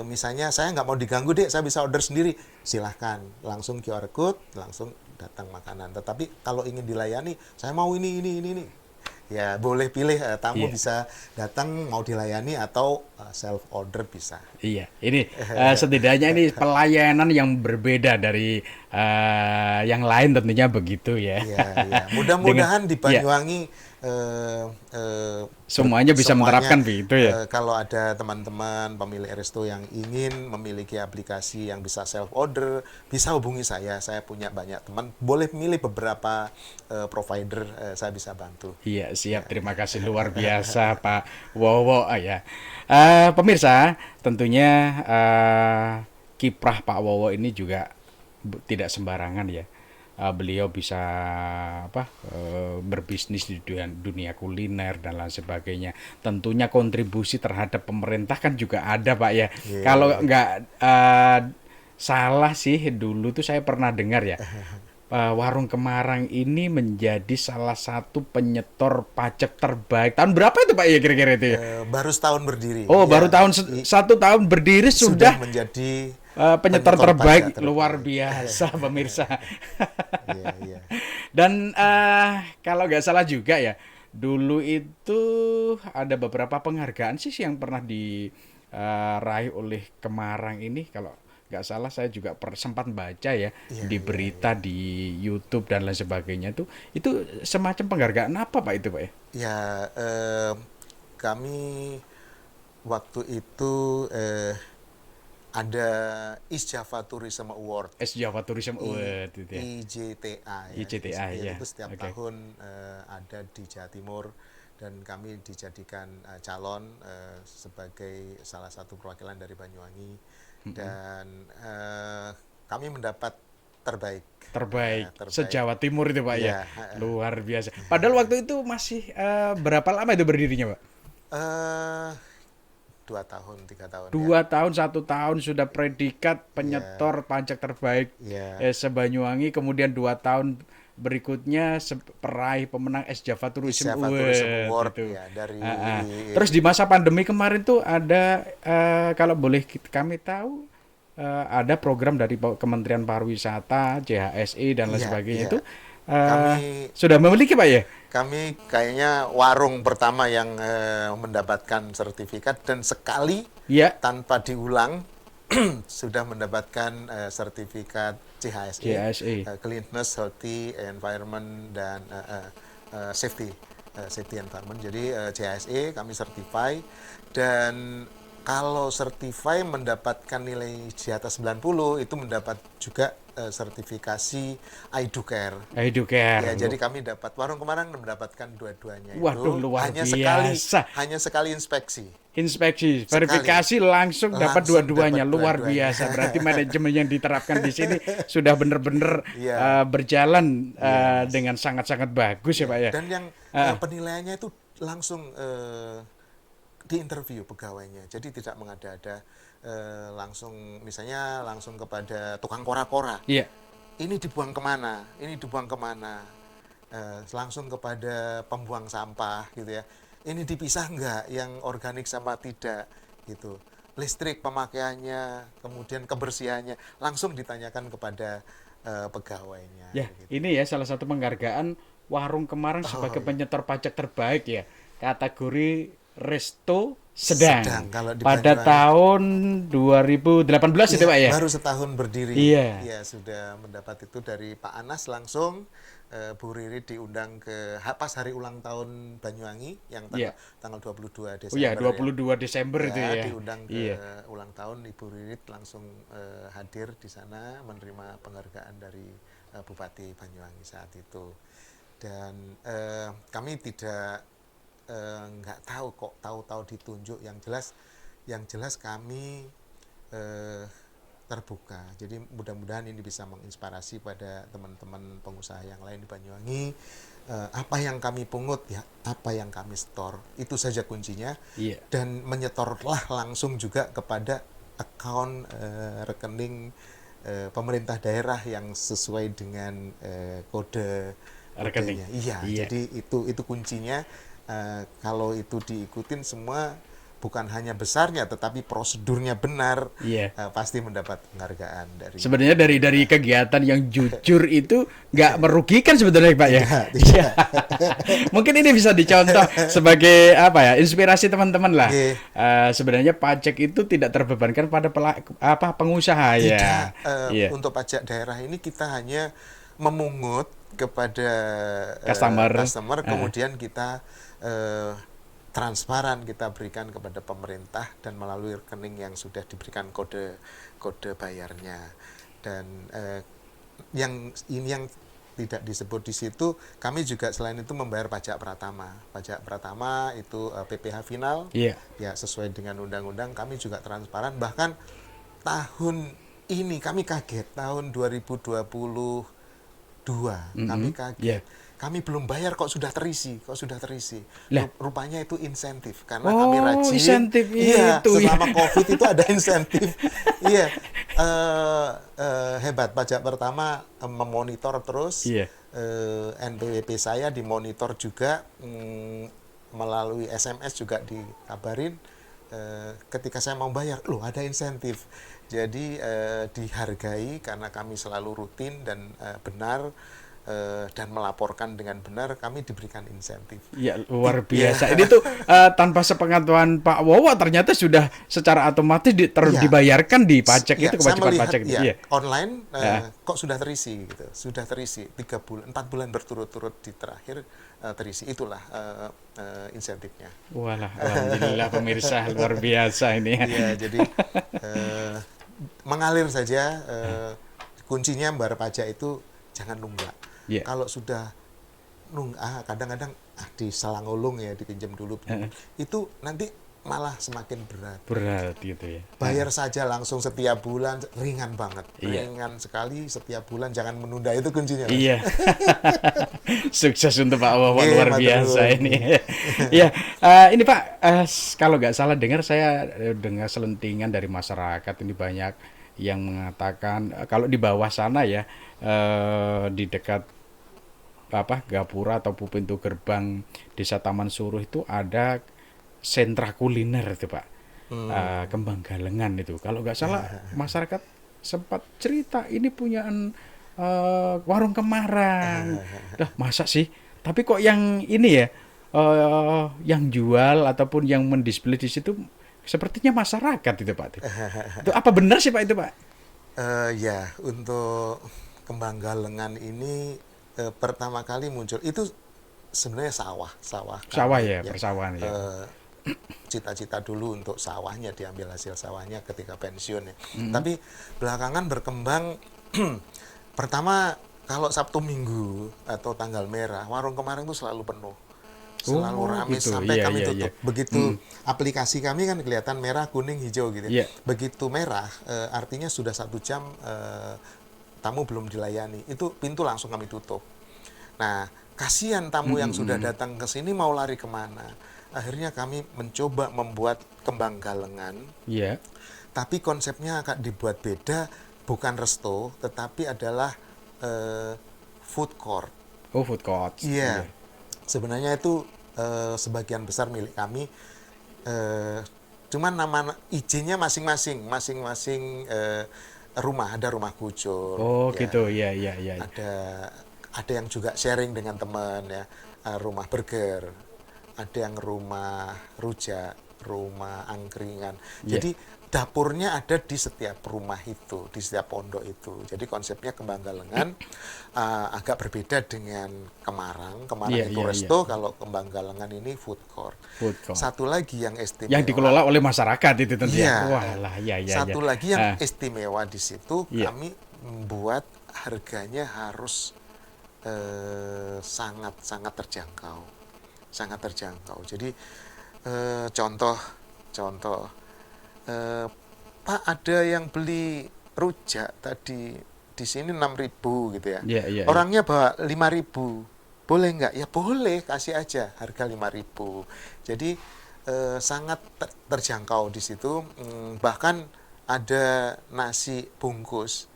Misalnya saya nggak mau diganggu, Dek, saya bisa order sendiri, silahkan langsung QR code, langsung datang makanan. Tetapi kalau ingin dilayani, saya mau ini, ya boleh pilih, tamu Iya. bisa datang mau dilayani atau self order bisa. Iya, ini setidaknya ini pelayanan yang berbeda dari yang lain tentunya begitu ya. Iya, iya. Dengan Mudah-mudahan di ya, Banyuwangi semuanya bisa semuanya, menerapkan begitu ya. kalau ada teman-teman pemilik resto yang ingin memiliki aplikasi yang bisa self order, bisa hubungi saya. Saya punya banyak teman, boleh milih beberapa provider, saya bisa bantu. Iya, siap. Terima kasih luar biasa Pak Wowo ya. Pemirsa, tentunya kiprah Pak Wowo ini juga tidak sembarangan ya. Beliau bisa berbisnis di dunia kuliner dan lain sebagainya. Tentunya kontribusi terhadap pemerintah kan juga ada Pak ya. Iya, Kalau iya. nggak salah sih dulu tuh saya pernah dengar ya. Warung Kemarang ini menjadi salah satu penyetor pajak terbaik. Tahun berapa itu Pak ya kira-kira itu ya? Baru setahun berdiri. Oh, baru Ya, 1 tahun berdiri sudah sudah menjadi penyetor penyetor terbaik. pajak Luar terbaik. biasa pemirsa. Iya, iya. Dan kalau nggak salah juga ya, dulu itu ada beberapa penghargaan sih yang pernah diraih oleh Kemarang ini. Kalau nggak salah saya juga sempat baca ya Iya, di iya, berita di YouTube dan lain sebagainya itu semacam penghargaan apa Pak itu Pak ya? ya. Kami waktu itu ada East Java Tourism Award. Es Java Tourism Award itu ya. IJTA ya. IJTA ya. Itu setiap Oke. tahun ada di Jawa Timur, dan kami dijadikan calon sebagai salah satu perwakilan dari Banyuwangi, dan kami mendapat terbaik. Terbaik Terbaik. se-Jawa Timur itu Pak ya. Iya, Luar biasa. Padahal waktu itu masih berapa lama itu berdirinya Pak? eh, 2 tahun 3 tahun ya. 2 tahun, 1 tahun sudah predikat Ya, penyetor pajak terbaik ya, se-Banyuwangi, kemudian 2 tahun berikutnya peraih pemenang East Java East Tourism Java Tourism Award Award itu. ya dari Ah, ah. Terus di masa pandemi kemarin tuh ada kalau boleh kami tahu ada program dari Kementerian Pariwisata, JHSI dan lain iya sebagainya iya itu eh, kami sudah memiliki Pak ya? kami kayaknya warung pertama yang mendapatkan sertifikat dan sekali Iya, tanpa diulang sudah mendapatkan sertifikat CHSE, JHSI. Cleanliness, Healthy Environment dan Safety, Safety Environment. Jadi CHSE kami certify dan kalau certify mendapatkan nilai di atas 90 itu mendapat juga sertifikasi iDoCare. Educare. Ya, jadi kami dapat warung kemarin mendapatkan dua-duanya Waduh, itu luar hanya biasa. sekali inspeksi. Inspeksi, Sekali. verifikasi langsung dapat Langsung dua-duanya. dapat Luar dua-duanya. biasa. Berarti manajemen yang diterapkan di sini sudah benar-benar Iya, berjalan yes. dengan sangat-sangat bagus ya Ya. Pak ya. Dan yang Ah, penilaiannya itu langsung diinterview pegawainya. Jadi tidak mengada-ada langsung misalnya langsung kepada tukang kora-kora. iya, Ini dibuang kemana? Ini dibuang kemana? Langsung kepada pembuang sampah gitu ya. Ini dipisah nggak yang organik sama tidak gitu. Listrik pemakaiannya, kemudian kebersihannya langsung ditanyakan kepada pegawainya ya. gitu. Ini ya salah satu penghargaan warung kemarin sebagai iya. penyetor pajak terbaik ya. Kategori Resto Sedang. Sedang kalau di Pada Banyuwangi. tahun 2018 itu Iya, Pak ya. baru setahun berdiri. Iya. Iya, sudah mendapat itu dari Pak Anas langsung. Bu Riri diundang ke pas hari ulang tahun Banyuwangi yang Iya. tanggal 22 Oh ya, Desember 22 Desember itu ya. ya. Diundang ke Iya. ulang tahun Ibu Riri langsung hadir di sana menerima penghargaan dari Bupati Banyuwangi saat itu. Dan kami tidak nggak tahu kok tahu-tahu ditunjuk, yang jelas kami terbuka. Jadi mudah-mudahan ini bisa menginspirasi pada teman-teman pengusaha yang lain di Banyuwangi. Apa yang kami pungut ya, apa yang kami setor, itu saja kuncinya. Iya. Dan menyetorlah langsung juga kepada akun rekening pemerintah daerah yang sesuai dengan kode Rekening. kodenya. Iya, Iya. jadi itu kuncinya. Kalau itu diikutin semua, bukan hanya besarnya tetapi prosedurnya benar, Iya. pasti mendapat penghargaan dari Sebenarnya dari kegiatan yang jujur itu nggak merugikan sebetulnya Pak ya. tidak, Iya. tidak. Mungkin ini bisa dicontoh sebagai apa ya, inspirasi teman-teman lah. Oke. Sebenarnya pajak itu tidak terbebankan pada pengusaha Tidak, ya. Iya. untuk pajak daerah ini kita hanya memungut kepada Customer. kemudian kita transparan kita berikan kepada pemerintah dan melalui rekening yang sudah diberikan kode bayarnya. Dan yang tidak disebut di situ, kami juga selain itu membayar pajak pratama. Pajak pratama itu PPh final, Iya. ya sesuai dengan undang-undang. Kami juga transparan. Bahkan tahun ini kami kaget, tahun 2022 kami kaget. Iya. Kami belum bayar kok sudah terisi. Lah. Rupanya itu insentif karena Oh, kami rajin. insentif Iya, itu, ya. selama Covid itu ada insentif. Iya. Hebat pajak pertama memonitor terus. Iya. NPWP saya dimonitor juga, melalui SMS juga dikabarin ketika saya mau bayar, loh ada insentif. Jadi dihargai karena kami selalu rutin dan benar, dan melaporkan dengan benar, kami diberikan insentif. Ya, luar Iya. biasa. Ini tuh tanpa sepengetahuan Pak Wowo ternyata sudah secara otomatis Iya. dibayarkan di pajak Iya, itu, saya kewajiban melihat, pajak itu. ya, Iya. online Ya. kok sudah terisi gitu. Sudah terisi 4 bulan berturut-turut di terakhir terisi. Itulah insentifnya. Walah, alhamdulillah pemirsa, luar biasa ini. Iya, jadi mengalir saja. Kuncinya bayar pajak itu jangan nunggak. Iya. Kalau sudah kadang-kadang diselang ulung ya, dipinjam dulu. Itu nanti malah semakin berat. Berat gitu ya. Bayar saja langsung setiap bulan, ringan banget, Iya. ringan sekali setiap bulan, jangan menunda, itu kuncinya Mas. Iya. Sukses untuk Pak Wawan, Oke, luar matur biasa nuwun. ini. Iya, ini Pak, kalau nggak salah dengar saya dengar selentingan dari masyarakat ini banyak yang mengatakan kalau di bawah sana ya, di dekat apa gapura atau pintu gerbang Desa Taman Suruh itu ada sentra kuliner itu Pak. Kembang Galengan itu. Kalau nggak salah masyarakat sempat cerita ini punyaan warung Kemarang. Dah masa sih? Tapi kok yang ini ya, yang jual ataupun yang mendisplay di situ sepertinya masyarakat itu Pak. Itu apa benar sih Pak itu Pak? Ya, untuk kembang galengan ini pertama kali muncul itu sebenarnya sawah Sawah kami ya, ya. persawahan ya. Cita-cita dulu untuk sawahnya, diambil hasil sawahnya ketika pensiun ya. Tapi belakangan berkembang pertama kalau Sabtu Minggu atau tanggal merah, warung Kemarang itu selalu penuh. Selalu Oh ramai gitu. sampai Iya kami iya iya. tutup. Begitu aplikasi kami kan kelihatan merah, kuning, hijau gitu ya. Iya. Begitu merah artinya sudah 1 jam tamu belum dilayani. Itu pintu langsung kami tutup. Nah, kasihan tamu yang sudah datang ke sini mau lari kemana. Akhirnya kami mencoba membuat kembang galengan, Iya. tapi konsepnya akan dibuat beda, bukan resto, tetapi adalah food court. Oh, food court. Iya, sebenarnya itu sebagian besar milik kami, cuman nama izinnya masing-masing rumah, ada rumah kucur, Oh ya. gitu. Iya iya iya. Ada yang juga sharing dengan teman ya, rumah burger, ada yang rumah rujak, rumah angkringan. Iya. Jadi dapurnya ada di setiap rumah itu, di setiap pondok itu. Jadi konsepnya kembang galengan agak berbeda dengan Kemarang. Kemarang Iya itu iya iya. resto, kalau kembang galengan ini food court. Food court. Satu lagi yang Yang istimewa, dikelola oleh masyarakat itu tentu iya. ya. Walah, iya iya Satu iya. lagi yang Ah, istimewa di situ, iya. kami membuat harganya harus sangat terjangkau, sangat terjangkau. Jadi contoh Pak, ada yang beli rujak tadi di sini 6.000 gitu ya. Iya iya iya. Orangnya bawa 5.000. Boleh nggak? Ya boleh, kasih aja harga 5.000. Jadi sangat terjangkau di situ. Bahkan ada nasi bungkus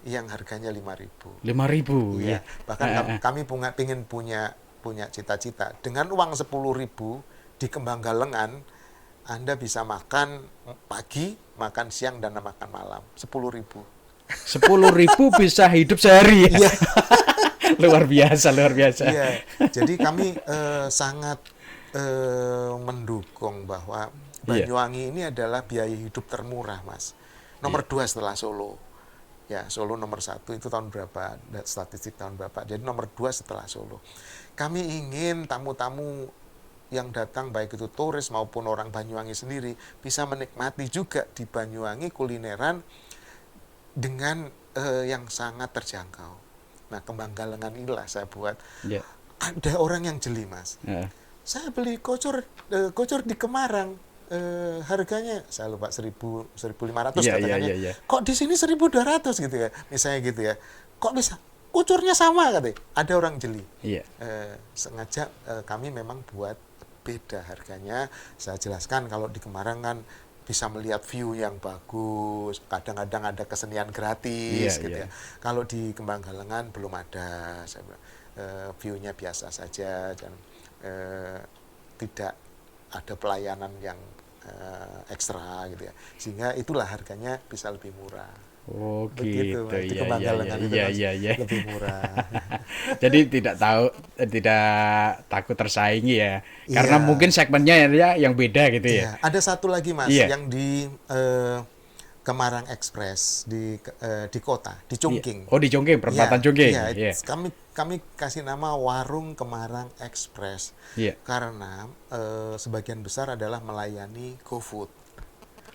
yang harganya 5.000. 5.000 Iya, ya. bahkan kami pengen punya cita-cita. Dengan uang 10.000 di Kembang Galengan, Anda bisa makan pagi, makan siang, dan makan malam. 10.000. 10.000 bisa hidup sehari ya. Iya. Luar biasa, luar biasa. Iya, jadi kami sangat mendukung bahwa Banyuwangi ini adalah biaya hidup termurah, Mas. Nomor 2 setelah Solo. Ya, Solo nomor 1 itu tahun berapa? Statistik tahun berapa? Jadi nomor 2 setelah Solo. Kami ingin tamu-tamu yang datang, baik itu turis maupun orang Banyuwangi sendiri, bisa menikmati juga di Banyuwangi kulineran dengan yang sangat terjangkau. Nah, Kembang Galengan inilah saya buat. Iya. Ada orang yang jeli, Mas. Saya beli kocor di Kemarang, harganya saya lupa 1.500 Iya, katakannya. iya, iya. Kok di sini 1.200 gitu ya, misalnya gitu ya. Kok bisa? Kucurnya sama katanya. Ada orang jeli. Iya. Sengaja kami memang buat beda harganya. Saya jelaskan kalau di Kemarang kan bisa melihat view yang bagus, kadang-kadang ada kesenian gratis Iya, gitu iya. ya. Kalau di Kembang Galengan belum ada, saya bilang, view-nya biasa saja dan tidak ada pelayanan yang ekstra gitu ya. Sehingga itulah harganya bisa lebih murah. Oh Begitu, gitu. Mas. Di Iya Kembang iya Galengan itu iya Mas, iya iya. lebih murah. Jadi tidak takut tersaingi ya. Karena Iya. mungkin segmennya ya yang beda gitu ya. Iya, ada satu lagi Mas, Iya. yang di Kemarang Express di kota, di Iya. Chongqing. Oh di Chongqing, perempatan Chongqing. Iya, Iya. kami kasih nama Warung Kemarang Express. Iya. Karena sebagian besar adalah melayani GoFood.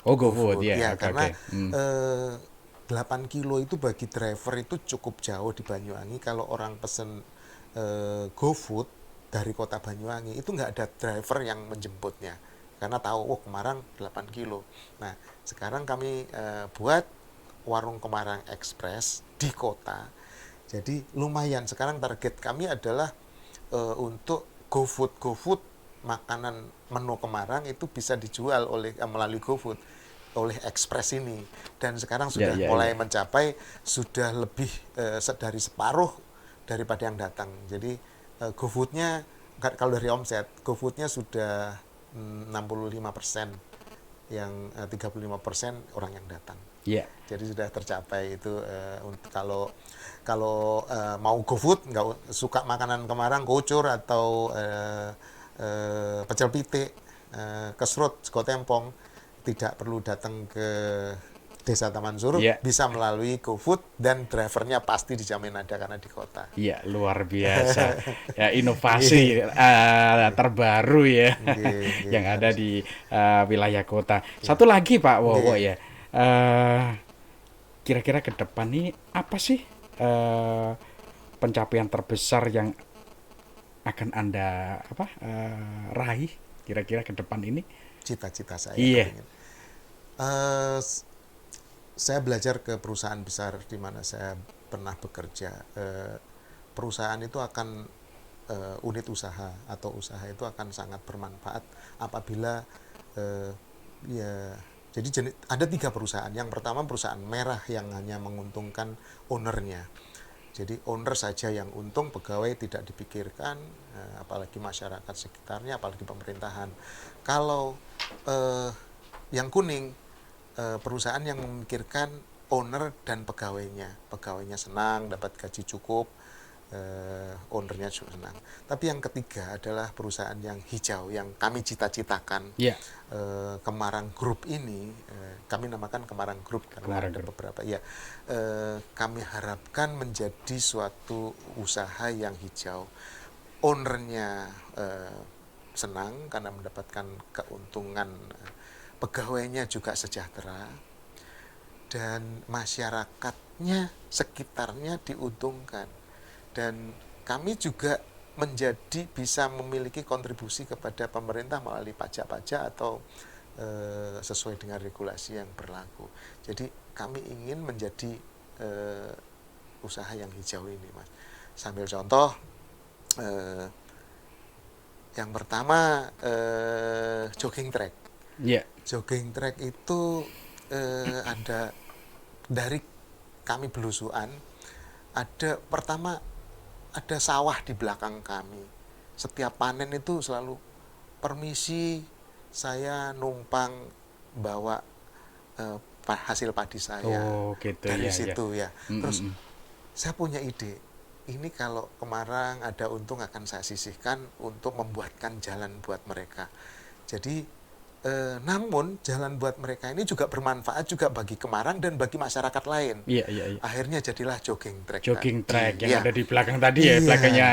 Oh GoFood ya. Ya, Oke karena oke. 8 kilo itu bagi driver itu cukup jauh di Banyuwangi. Kalau orang pesen GoFood dari kota Banyuwangi itu nggak ada driver yang menjemputnya, karena tahu Kemarang 8 kilo. Nah, sekarang kami buat warung Kemarang Express di kota. Jadi lumayan, sekarang target kami adalah untuk GoFood makanan menu Kemarang itu bisa dijual melalui GoFood oleh Express ini, dan sekarang sudah mulai mencapai sudah lebih dari separuh daripada yang datang. Jadi GoFood-nya kalau dari omset, GoFood-nya sudah 65%, yang 35% orang yang datang. Yeah. Jadi sudah tercapai itu. Kalau mau GoFood, nggak suka makanan Kemarang, kucur atau pecel pitik, kesrut, sego tempong, tidak perlu datang ke Desa Taman Suruh, bisa melalui GoFood, dan drivernya pasti dijamin ada karena di kota. Iya, luar biasa. Ya, inovasi terbaru ya yang ada di wilayah kota. Satu lagi Pak Wowo ya, kira-kira ke depan nih apa sih pencapaian terbesar yang akan Anda raih kira-kira ke depan ini? Cita-cita saya. Iya. Saya belajar ke perusahaan besar di mana saya pernah bekerja. Perusahaan itu akan unit usaha atau usaha itu akan sangat bermanfaat apabila jadi ada 3 perusahaan. Yang pertama perusahaan merah yang hanya menguntungkan ownernya. Jadi owner saja yang untung, pegawai tidak dipikirkan, apalagi masyarakat sekitarnya, apalagi pemerintahan. Kalau yang kuning, perusahaan yang memikirkan owner dan pegawainya senang, dapat gaji cukup, ownernya juga senang. Tapi yang ketiga adalah perusahaan yang hijau, yang kami cita-citakan. Kemarang Group ini, kami namakan Kemarang Group karena ada beberapa. Kami harapkan menjadi suatu usaha yang hijau. Ownernya senang karena mendapatkan keuntungan, pegawainya juga sejahtera, dan masyarakatnya sekitarnya diuntungkan, dan kami juga menjadi bisa memiliki kontribusi kepada pemerintah melalui pajak-pajak atau sesuai dengan regulasi yang berlaku. Jadi kami ingin menjadi usaha yang hijau ini, Mas. Sambil contoh, yang pertama jogging track. Jogging track itu ada dari kami belusuan, pertama ada sawah di belakang kami. Setiap panen itu selalu permisi, saya numpang bawa hasil padi saya dari situ ya. Terus saya punya ide, ini kalau Kemarang ada untung akan saya sisihkan untuk membuatkan jalan buat mereka. Jadi namun jalan buat mereka ini juga bermanfaat juga bagi Kemarang dan bagi masyarakat lain. Akhirnya jadilah jogging track. Jogging track yang ada di belakang tadi ya, belakangnya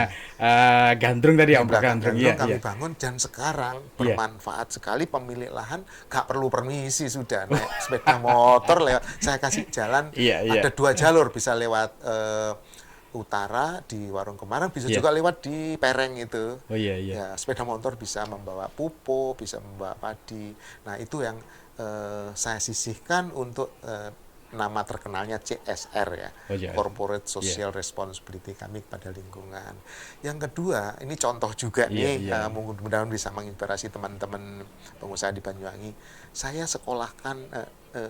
gandrung tadi ya, gandrung kami bangun, dan sekarang bermanfaat sekali. Pemilik lahan gak perlu permisi, sudah naik sepeda motor lewat. Saya kasih jalan, ada 2 jalur, bisa lewat utara di warung Kemarang, bisa juga lewat di Pereng itu. Ya, sepeda motor bisa membawa pupuk, bisa membawa padi. Nah, itu yang saya sisihkan untuk nama terkenalnya CSR ya, Corporate Social Responsibility kami kepada lingkungan. Yang kedua, ini contoh juga nih, mudah-mudahan bisa menginspirasi teman-teman pengusaha di Banyuwangi. Saya sekolahkan,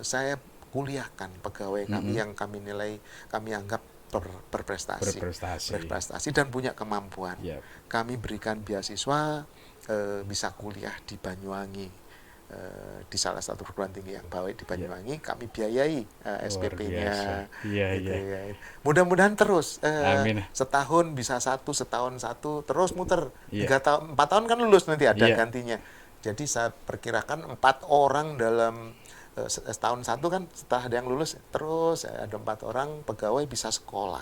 saya kuliahkan pegawai kami yang kami nilai, kami anggap berprestasi dan punya kemampuan. Kami berikan beasiswa, bisa kuliah di Banyuwangi, di salah satu perguruan tinggi yang baik di Banyuwangi. Kami biayai SPP-nya. Mudah-mudahan terus, setahun bisa 1, setahun 1, terus muter. 3 tahun, 4 tahun kan lulus, nanti ada gantinya. Jadi saya perkirakan 4 orang dalam setahun 1 kan, setelah ada yang lulus terus ada 4 orang pegawai bisa sekolah.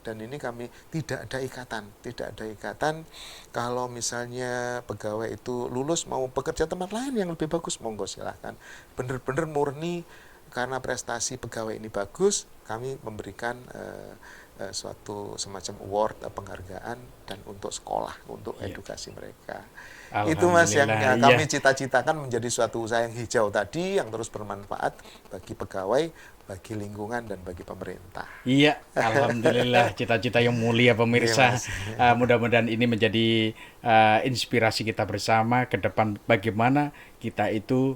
Dan ini kami tidak ada ikatan. Kalau misalnya pegawai itu lulus mau bekerja tempat lain yang lebih bagus, monggo silahkan. Benar-benar murni karena prestasi pegawai ini bagus, kami memberikan suatu semacam award, penghargaan dan untuk sekolah, untuk edukasi mereka. Itu Mas yang kami cita-citakan menjadi suatu usaha yang hijau tadi, yang terus bermanfaat bagi pegawai, bagi lingkungan dan bagi pemerintah. Iya, alhamdulillah, cita-cita yang mulia pemirsa. Mudah-mudahan ini menjadi inspirasi kita bersama ke depan, bagaimana kita itu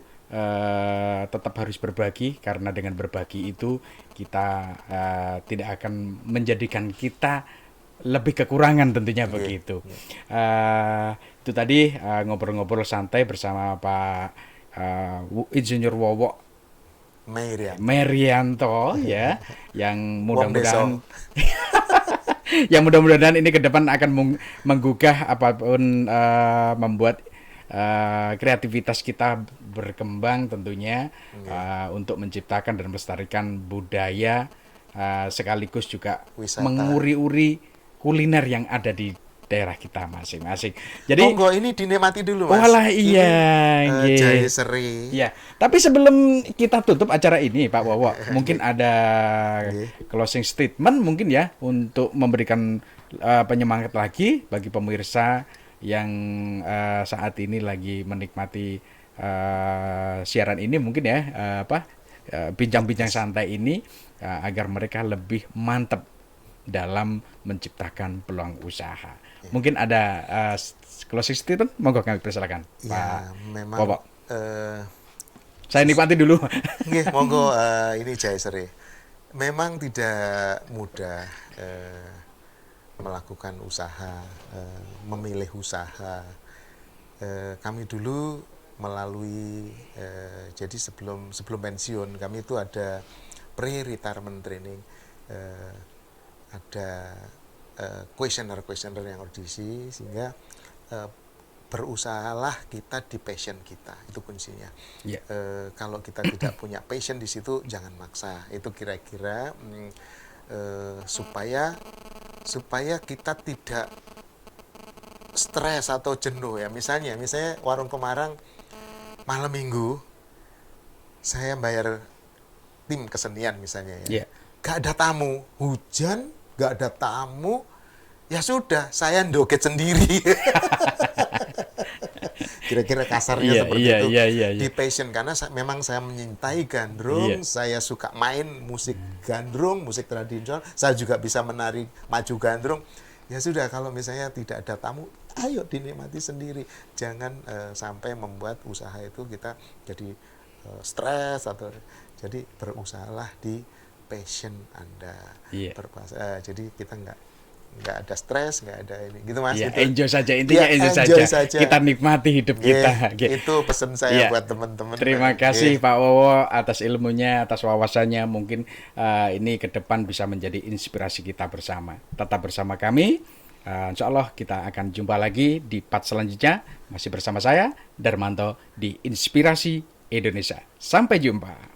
tetap harus berbagi, karena dengan berbagi itu kita tidak akan menjadikan kita lebih kekurangan tentunya begitu. Itu tadi ngobrol-ngobrol santai bersama Pak Insinyur Wowo Merianto ya, yang mudah-mudahan yang mudah-mudahan ini ke depan akan menggugah apapun, membuat kreativitas kita berkembang tentunya, untuk menciptakan dan melestarikan budaya, sekaligus juga menguri-uri kuliner yang ada di daerah kita masing-masing. Jadi monggo ini dinikmati dulu Mas. Walah iya, jahe serai. Ya, tapi sebelum kita tutup acara ini Pak Wowo, mungkin ada closing statement mungkin ya, untuk memberikan penyemangat lagi bagi pemirsa yang saat ini lagi menikmati siaran ini mungkin ya, bincang-bincang santai ini, agar mereka lebih mantap dalam menciptakan peluang usaha. Mungkin ada closing statement, monggo kami persilakan ya, Pak memang Wowo. Saya nikmati dulu. Nggih, monggo. Ini jahe serai. Memang tidak mudah melakukan usaha, memilih usaha. Kami dulu melalui jadi sebelum pensiun kami itu ada pre-retirement training, ada questionnaire yang audisi, sehingga berusahalah kita di passion kita, itu kuncinya. Kalau kita tidak punya passion di situ, jangan maksa. Itu kira-kira supaya kita tidak stres atau jenuh ya. Misalnya warung Kemarang malam minggu saya bayar tim kesenian misalnya ya. Gak ada tamu, hujan, gak ada tamu, ya sudah, saya ndoget sendiri. Kira-kira kasarnya seperti itu. Di passion, karena memang saya menyintai gandrung, saya suka main musik gandrung, musik tradisional, saya juga bisa menari maju gandrung. Ya sudah, kalau misalnya tidak ada tamu, ayo dinikmati sendiri. Jangan sampai membuat usaha itu kita jadi stres, atau jadi berusahalah di passion Anda. Jadi kita nggak ada stres, nggak ada ini gitu Mas. Enjoy saja, intinya enjoy saja. Kita nikmati hidup kita. Itu pesan saya buat teman-teman. Terima kasih Pak Wowo atas ilmunya, atas wawasannya. Mungkin ini ke depan bisa menjadi inspirasi kita bersama. Tetap bersama kami. Insya Allah kita akan jumpa lagi di part selanjutnya. Masih bersama saya Darmanto di Inspirasi Indonesia. Sampai jumpa.